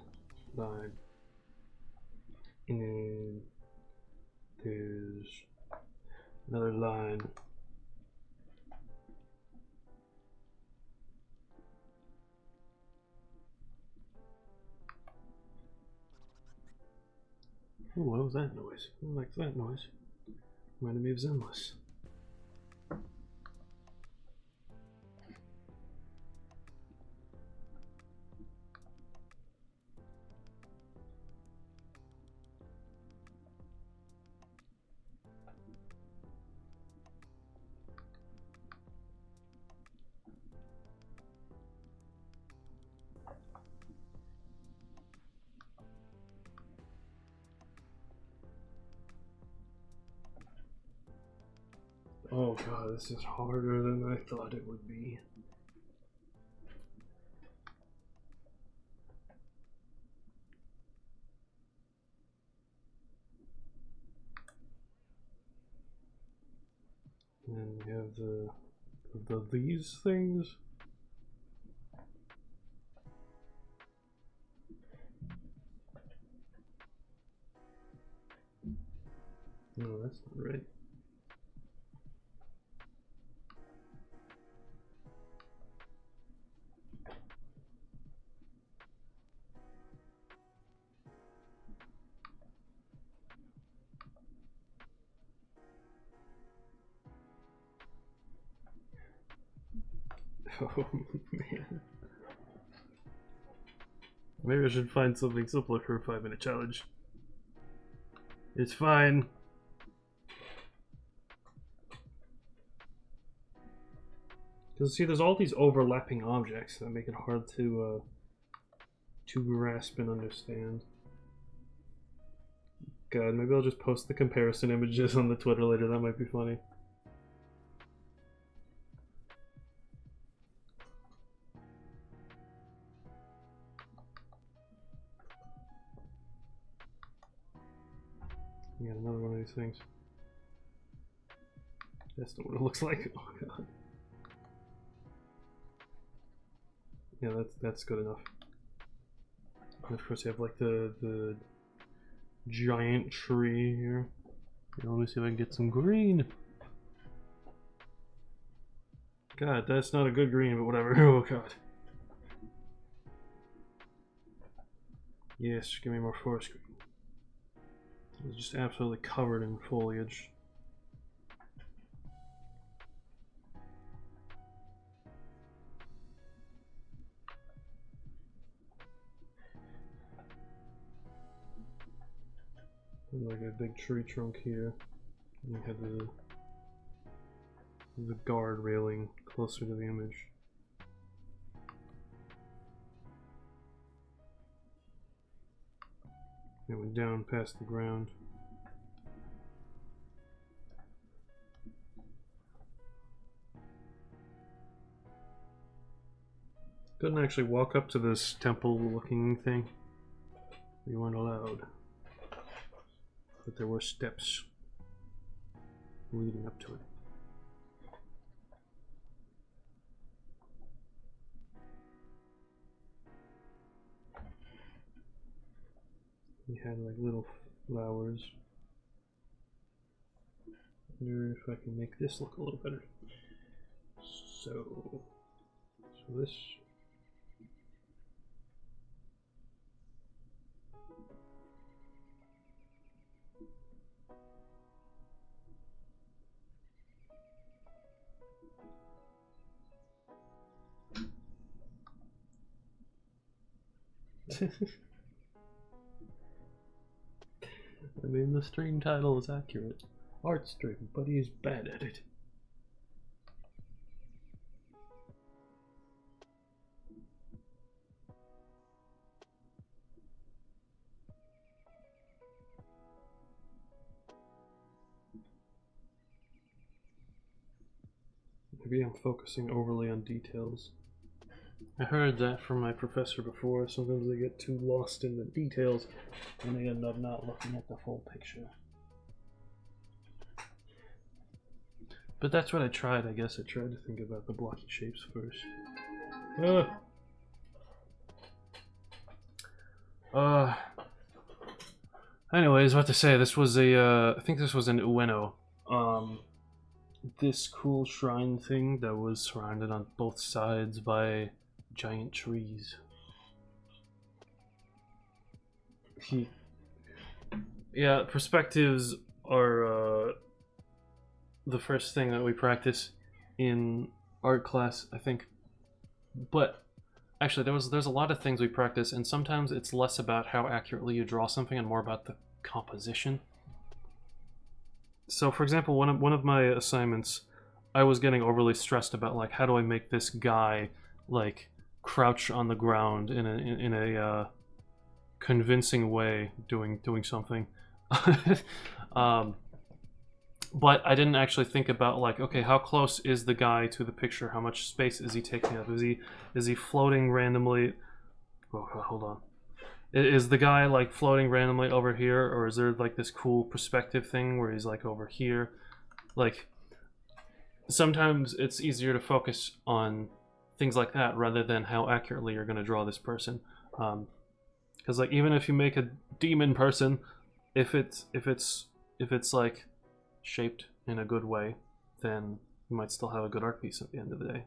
and then there's another line. Ooh, what was that noise? I like that noise. Reminded me of Zenless. Oh god, this is harder than I thought it would be. And we have these things. No, that's not right. Oh man. Maybe I should find something simpler for a 5-minute challenge. It's fine. Because see, there's all these overlapping objects that make it hard to grasp and understand. God, maybe I'll just post the comparison images on the Twitter later. That might be funny. Yeah, another one of these things. That's not what it looks like. Oh god. Yeah, that's good enough. And of course, you have like the giant tree here. Let me see if I can get some green. God, that's not a good green, but whatever. Oh god. Yes, give me more forest green. It's just absolutely covered in foliage. And like a big tree trunk here. And you have the guard railing closer to the image. It went down past the ground. Couldn't actually walk up to this temple looking thing. We weren't allowed. But there were steps leading up to it. We had like little flowers. I wonder if I can make this look a little better. So this. I mean, the stream title is accurate. Art stream, but he's bad at it. Maybe I'm focusing overly on details. I heard that from my professor before. Sometimes they get too lost in the details and they end up not looking at the full picture. But that's what I tried, I guess. I tried to think about the blocky shapes first. Anyways, what to say, this was a, I think this was an Ueno. This cool shrine thing that was surrounded on both sides by giant trees. Yeah, perspectives are the first thing that we practice in art class, I think. But actually, there's a lot of things we practice, and sometimes it's less about how accurately you draw something and more about the composition. So, for example, one of my assignments, I was getting overly stressed about like how do I make this guy like crouch on the ground in a convincing way doing something. um, but I didn't actually think about like, okay, how close is the guy to the picture? How much space is he taking up? Is he floating randomly? Oh, hold on. Is the guy like floating randomly over here, or is there like this cool perspective thing where he's like over here? Like sometimes it's easier to focus on things like that rather than how accurately you're going to draw this person. Because like even if you make a demon person, if it's like shaped in a good way, then you might still have a good art piece at the end of the day.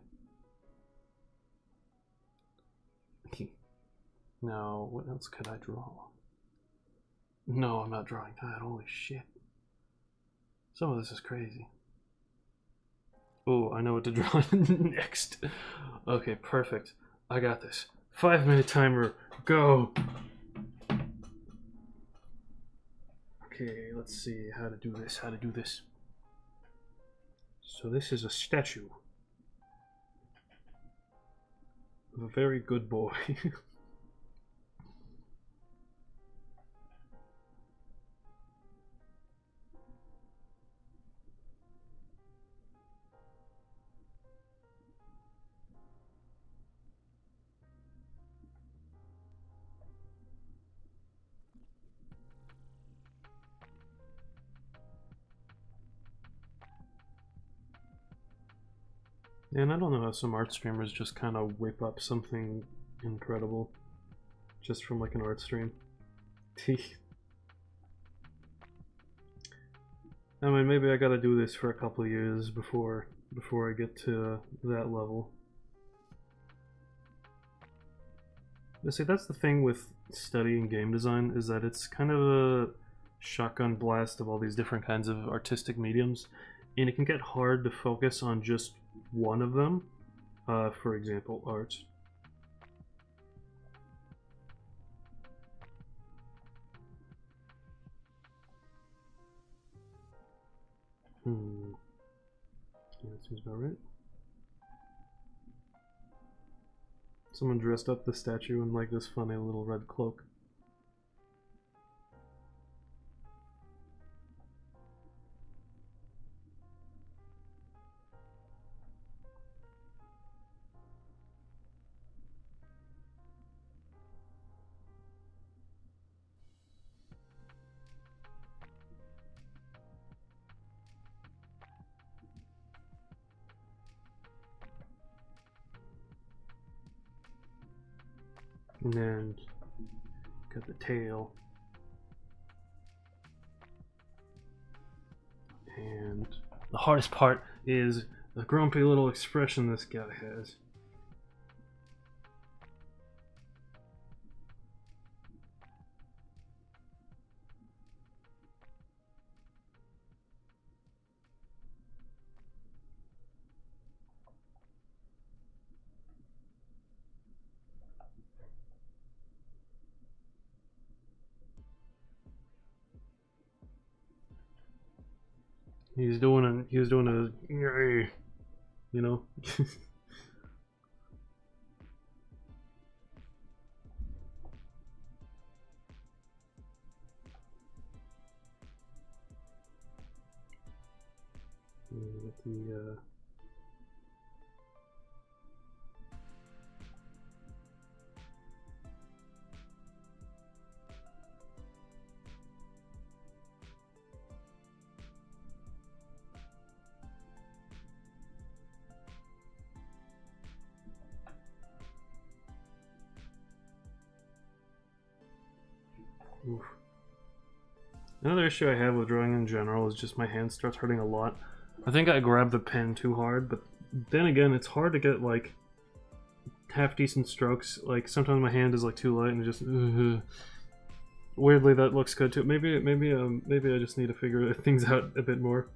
Now, what else could I draw? No, I'm not drawing that. Holy shit. Some of this is crazy. Oh, I know what to draw next. Okay, perfect. I got this. 5-minute timer. Go. Okay, let's see how to do this. So this is a statue of a very good boy. And I don't know how some art streamers just kind of whip up something incredible just from like an art stream. I mean, maybe I gotta do this for a couple of years before I get to that level. See, that's the thing with studying game design, is that it's kind of a shotgun blast of all these different kinds of artistic mediums, and it can get hard to focus on just one of them. For example, art. Yeah, that seems about right. Someone dressed up the statue in like this funny little red cloak. And then got the tail. And the hardest part is the grumpy little expression this guy has. He was doing a, you know. Get the oof. Another issue I have with drawing in general is just my hand starts hurting a lot. I think I grabbed the pen too hard, but then again, it's hard to get like half decent strokes. Like sometimes my hand is like too light and just. Weirdly, that looks good too. Maybe I just need to figure things out a bit more.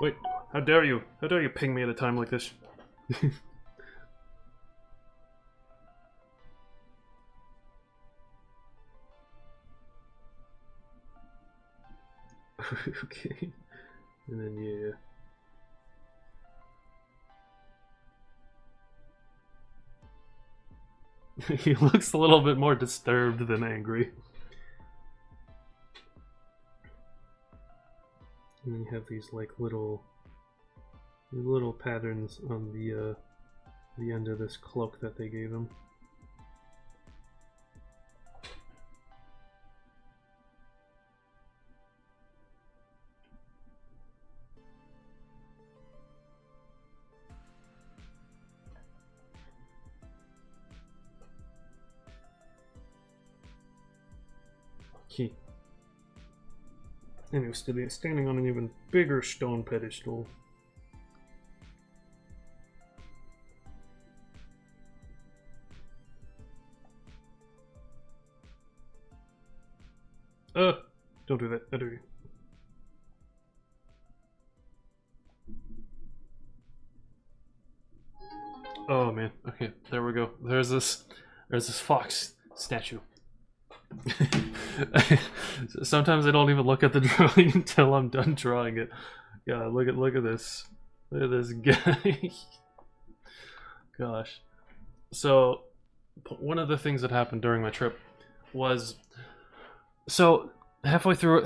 Wait, how dare you? How dare you ping me at a time like this? Okay. And then, yeah. He looks a little bit more disturbed than angry. And then you have these like little patterns on the end of this cloak that they gave him. Key. And he was standing on an even bigger stone pedestal. Don't do that. I do. Oh man. Okay, there we go. There's this fox statue. Sometimes I don't even look at the drawing until I'm done drawing it. Yeah, look at this. Look at this guy. Gosh. So one of the things that happened during my trip was, so halfway through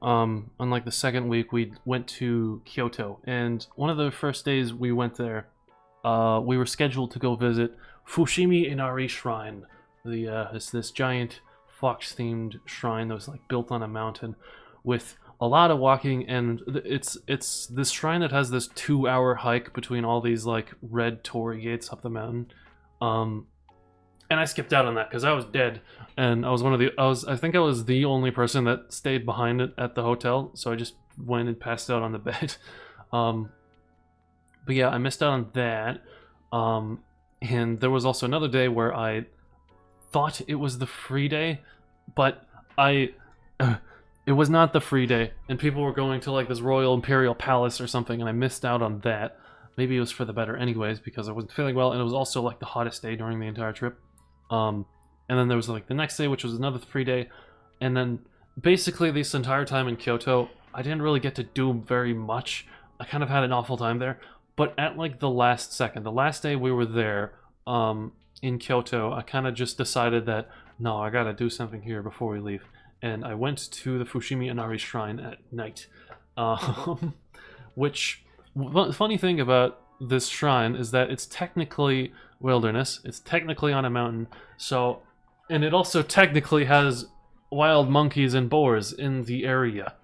on like the second week, we went to Kyoto, and one of the first days we went there, we were scheduled to go visit Fushimi Inari Shrine. It's this giant fox-themed shrine that was like built on a mountain with a lot of walking, and it's this shrine that has this 2-hour hike between all these like red torii gates up the mountain. And I skipped out on that because I was dead, and I think I was the only person that stayed behind it at the hotel, so I just went and passed out on the bed. But yeah, I missed out on that. And there was also another day where I thought it was the free day, but it was not the free day, and people were going to like this Royal Imperial Palace or something, and I missed out on that. Maybe it was for the better anyways, because I wasn't feeling well, and it was also like the hottest day during the entire trip. And then there was like the next day, which was another free day, and then basically this entire time in Kyoto, I didn't really get to do very much. I kind of had an awful time there, but at like the last second, the last day we were there, in Kyoto, I kind of just decided that, no, I gotta do something here before we leave. And I went to the Fushimi Inari Shrine at night. Which, the funny thing about this shrine is that it's technically wilderness, it's technically on a mountain, so, and it also technically has wild monkeys and boars in the area.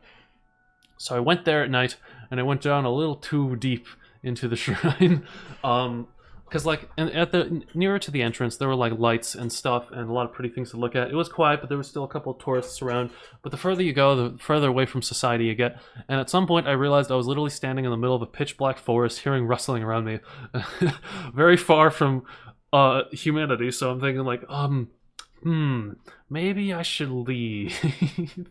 So I went there at night, and I went down a little too deep into the shrine. Because like at the nearer to the entrance, there were like lights and stuff and a lot of pretty things to look at. It was quiet, but there was still a couple of tourists around. But the further you go, the further away from society you get. And at some point, I realized I was literally standing in the middle of a pitch black forest, hearing rustling around me, very far from humanity. So I'm thinking like, maybe I should leave.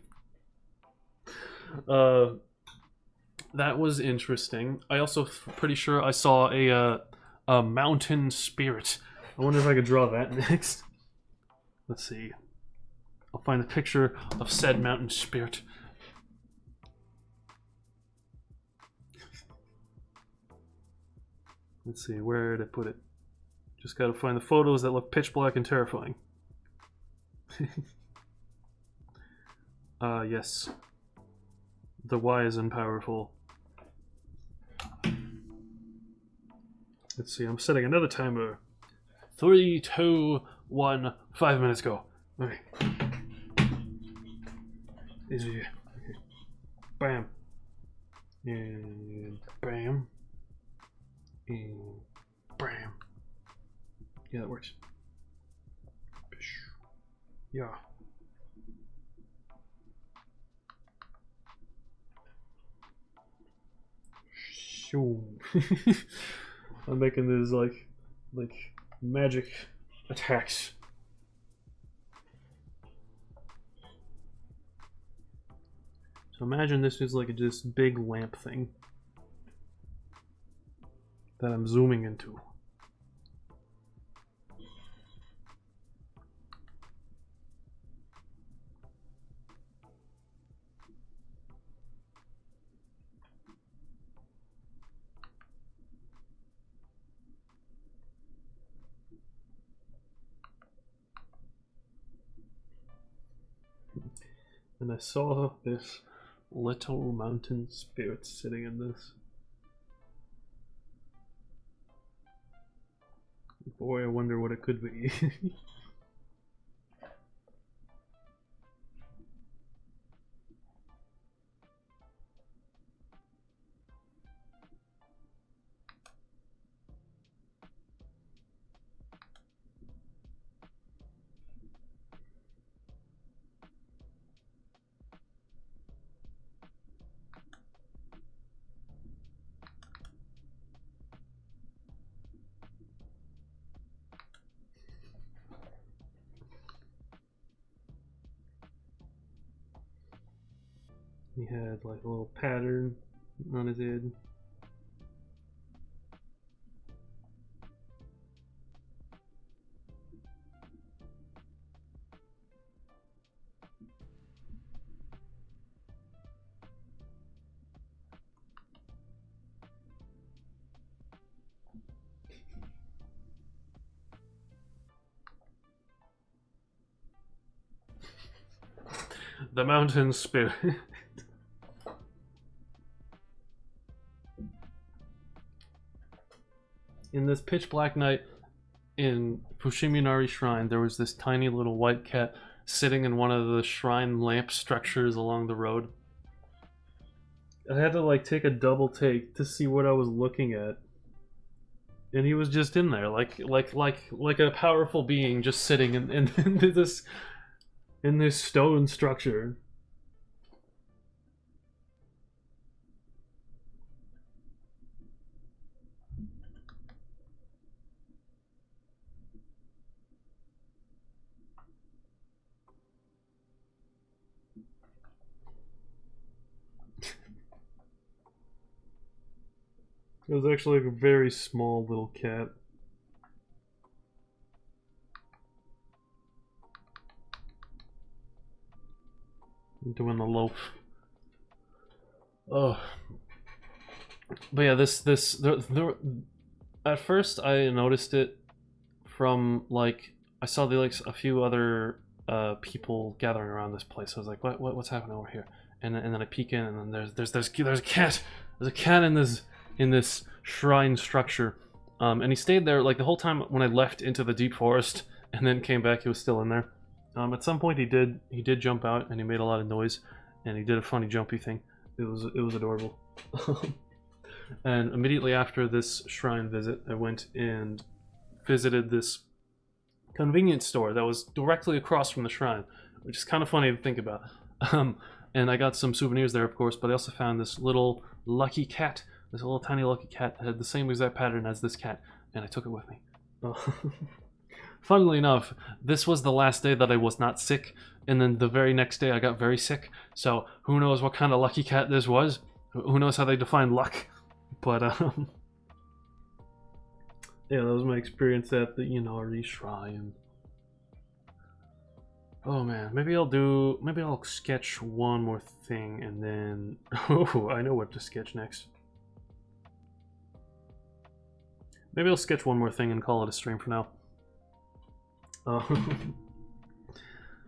That was interesting. I also pretty sure I saw a mountain spirit. I wonder if I could draw that next. Let's see. I'll find a picture of said mountain spirit. Let's see, where did I put it? Just gotta find the photos that look pitch black and terrifying. Yes. The wise and powerful. Let's see, I'm setting another timer. 3, 2, 1, 5 minutes go. Okay. Easy. Okay. Bam. And bam. And bam. Yeah, that works. Yeah. Shoo. I'm making this like like magic attacks. So imagine this is like this big lamp thing that I'm zooming into. And I saw this little mountain spirit sitting in this. Boy, I wonder what it could be. He had like a little pattern on his head. The mountain spirit. In this pitch black night in Fushiminari Shrine, there was this tiny little white cat sitting in one of the shrine lamp structures along the road. I had to like take a double take to see what I was looking at. And he was just in there, like a powerful being just sitting in this stone structure. It was actually like a very small little cat. Doing the loaf. Oh. But yeah, at first I noticed it from like I saw a few other people gathering around this place. I was like, what's happening over here? And then I peek in, and then there's a cat. There's a cat in this shrine structure, and he stayed there like the whole time when I left into the deep forest, and then came back. He was still in there. At some point, he did jump out, and he made a lot of noise, and he did a funny jumpy thing. It was adorable. And immediately after this shrine visit, I went and visited this convenience store that was directly across from the shrine, which is kind of funny to think about. And I got some souvenirs there, of course, but I also found this little lucky cat. This little tiny lucky cat that had the same exact pattern as this cat, and I took it with me. Funnily enough, this was the last day that I was not sick, and then the very next day I got very sick, so who knows what kind of lucky cat this was? Who knows how they define luck? But, yeah, that was my experience at the Inari Shrine. Oh man, maybe I'll sketch one more thing and then... Oh, I know what to sketch next. Maybe I'll sketch one more thing and call it a stream for now.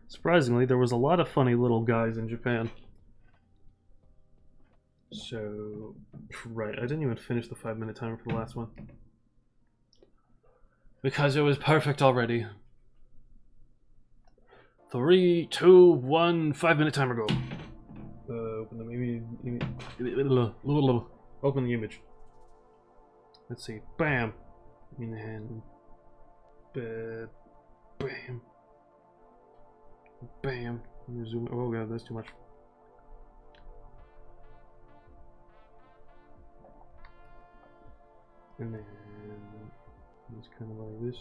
Surprisingly, there was a lot of funny little guys in Japan. So, right, I didn't even finish the 5-minute timer for the last one. Because it was perfect already. 3, 2, 1, 5-minute timer go. Open the image. Let's see. Bam! And then... Bam. Bam. Zoom. Oh god, that's too much. And then... It's kind of like this.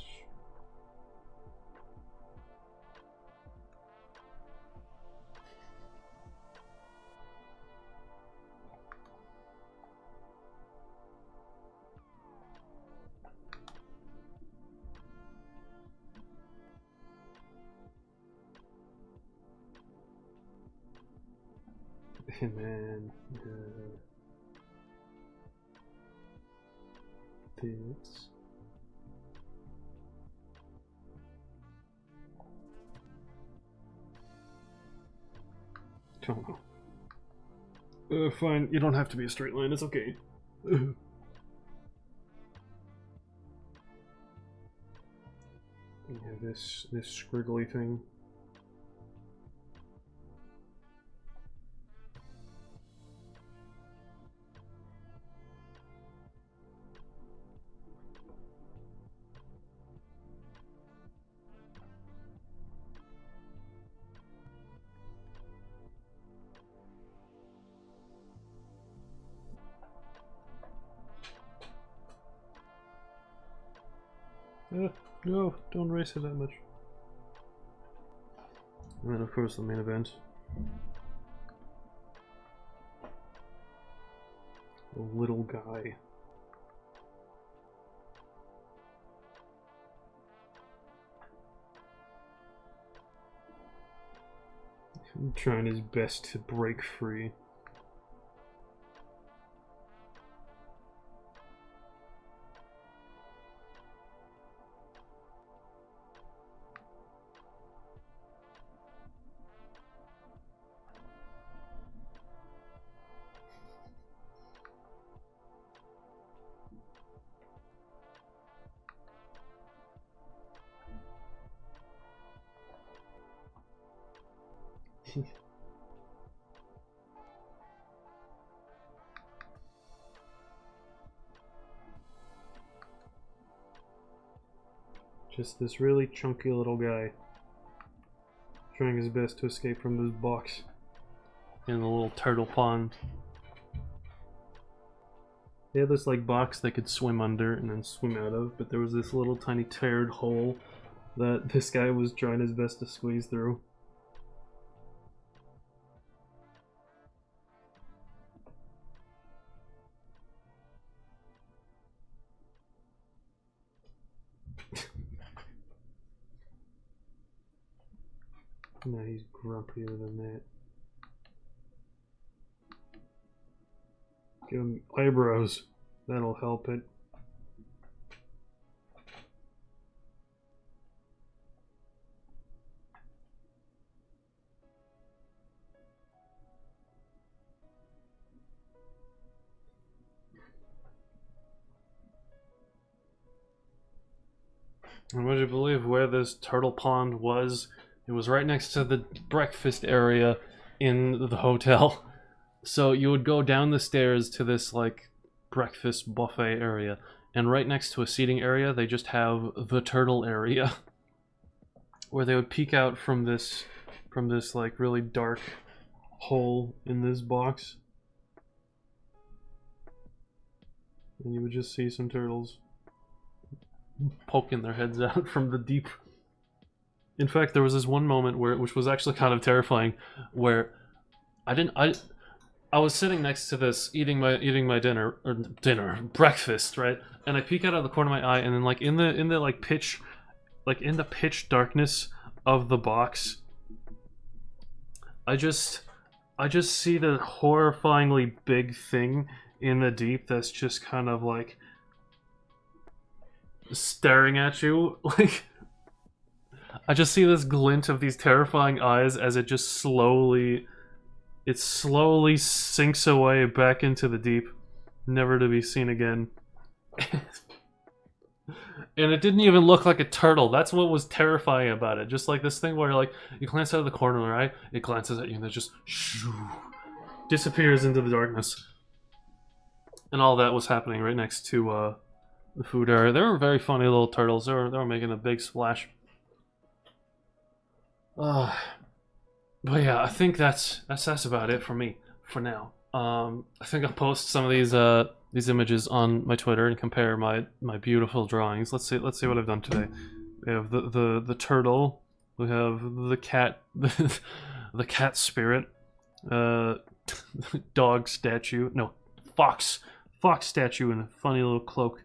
And then this. Don't know. Fine. You don't have to be a straight line. It's okay. Yeah, this squiggly thing. No, don't race it that much. And then of course the main event. The little guy. I'm trying his best to break free. Just this really chunky little guy trying his best to escape from this box in the little turtle pond. They had this like box they could swim under and then swim out of, but there was this little tiny teared hole that this guy was trying his best to squeeze through. Now he's grumpier than that. Give him eyebrows. That'll help it. And would you believe where this turtle pond was? It was right next to the breakfast area in the hotel. So you would go down the stairs to this like breakfast buffet area, and right next to a seating area they just have the turtle area where they would peek out from this like really dark hole in this box, and you would just see some turtles poking their heads out from the deep. In fact, there was this one moment which was actually kind of terrifying, where I was sitting next to this eating my breakfast, right? And I peek out of the corner of my eye, and then like in the pitch darkness of the box, I just see the horrifyingly big thing in the deep that's just kind of like staring at you. Like, I just see this glint of these terrifying eyes as it just slowly sinks away back into the deep, never to be seen again. And it didn't even look like a turtle. That's what was terrifying about it. Just like this thing where like you glance out of the corner of the eye, it glances at you and it just disappears into the darkness. And all that was happening right next to the food area. They were very funny little turtles. They were making a big splash. But yeah, I think that's about it for me for now. I think I'll post some of these these images on my Twitter and compare my beautiful drawings. Let's see what I've done today. We have the turtle. We have the cat, the cat spirit, dog statue. No, fox statue in a funny little cloak.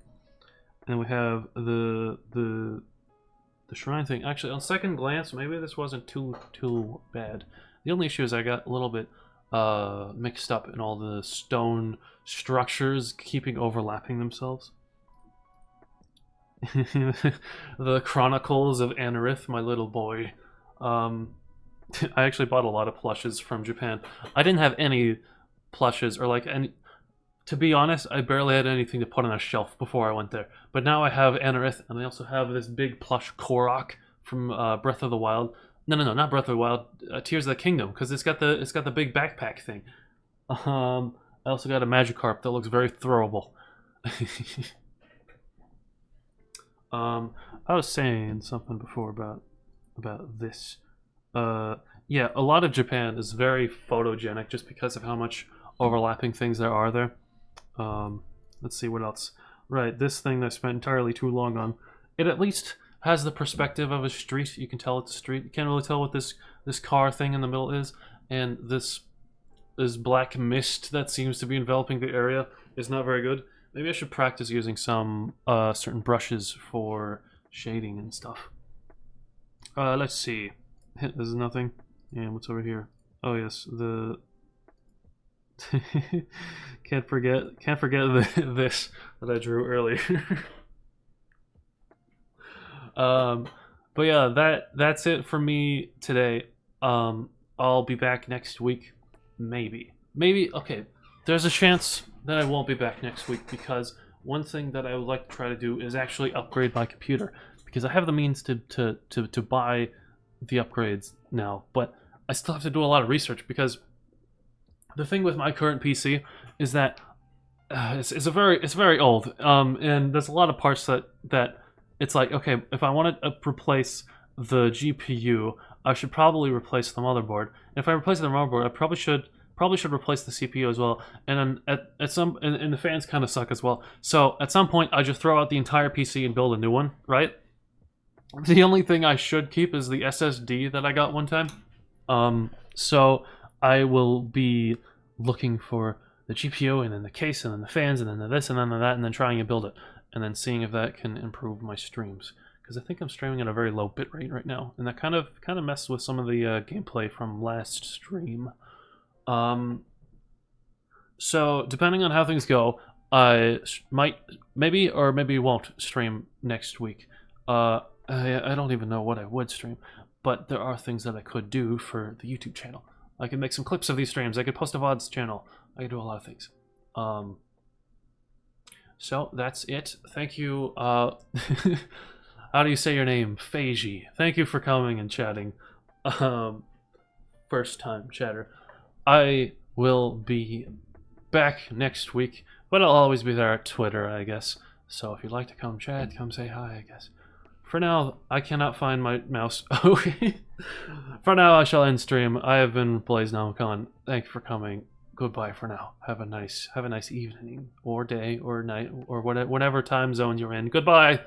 And we have the shrine thing. Actually, on second glance, maybe this wasn't too bad. The only issue is I got a little bit mixed up in all the stone structures keeping overlapping themselves. The Chronicles of Anorith, my little boy. I actually bought a lot of plushes from Japan. I didn't have any plushes or like any. To be honest, I barely had anything to put on a shelf before I went there. But now I have Anorith, and I also have this big plush Korok from Breath of the Wild. No, not Breath of the Wild. Tears of the Kingdom, because it's got the big backpack thing. I also got a Magikarp that looks very throwable. I was saying something before about this. Yeah, a lot of Japan is very photogenic just because of how much overlapping things there are there. Let's see what else. Right, this thing that I spent entirely too long on. It at least has the perspective of a street. You can tell it's a street. You can't really tell what this car thing in the middle is, and this black mist that seems to be enveloping the area is not very good. Maybe I should practice using some certain brushes for shading and stuff. Let's see. There's nothing. And what's over here? Oh yes, the can't forget this that I drew earlier. But yeah, that's it for me today. I'll be back next week, maybe. Okay, there's a chance that I won't be back next week because one thing that I would like to try to do is actually upgrade my computer because I have the means to buy the upgrades now, but I still have to do a lot of research because the thing with my current PC is that it's very old, and there's a lot of parts that it's like, okay, if I want to replace the GPU, I should probably replace the motherboard. And if I replace the motherboard, I probably should replace the CPU as well. And then at some and the fans kind of suck as well. So at some point, I just throw out the entire PC and build a new one, right? The only thing I should keep is the SSD that I got one time. So I will be looking for the GPU and then the case and then the fans and then the this and then the that and then trying to build it and then seeing if that can improve my streams because I think I'm streaming at a very low bitrate right now and that kind of messes with some of the gameplay from last stream. So depending on how things go, I might maybe won't stream next week. I don't even know what I would stream, but there are things that I could do for the YouTube channel. I could make some clips of these streams. I could post a VODs channel. I could do a lot of things. So that's it. Thank you. How do you say your name? Feiji. Thank you for coming and chatting. First time chatter. I will be back next week, but I'll always be there at Twitter, I guess. So if you'd like to come chat, come say hi, I guess. For now, I cannot find my mouse. Okay. For now, I shall end stream. I have been Blaze Nomicon. Thank you for coming. Goodbye for now. Have a nice evening, or day, or night, or whatever time zone you're in. Goodbye.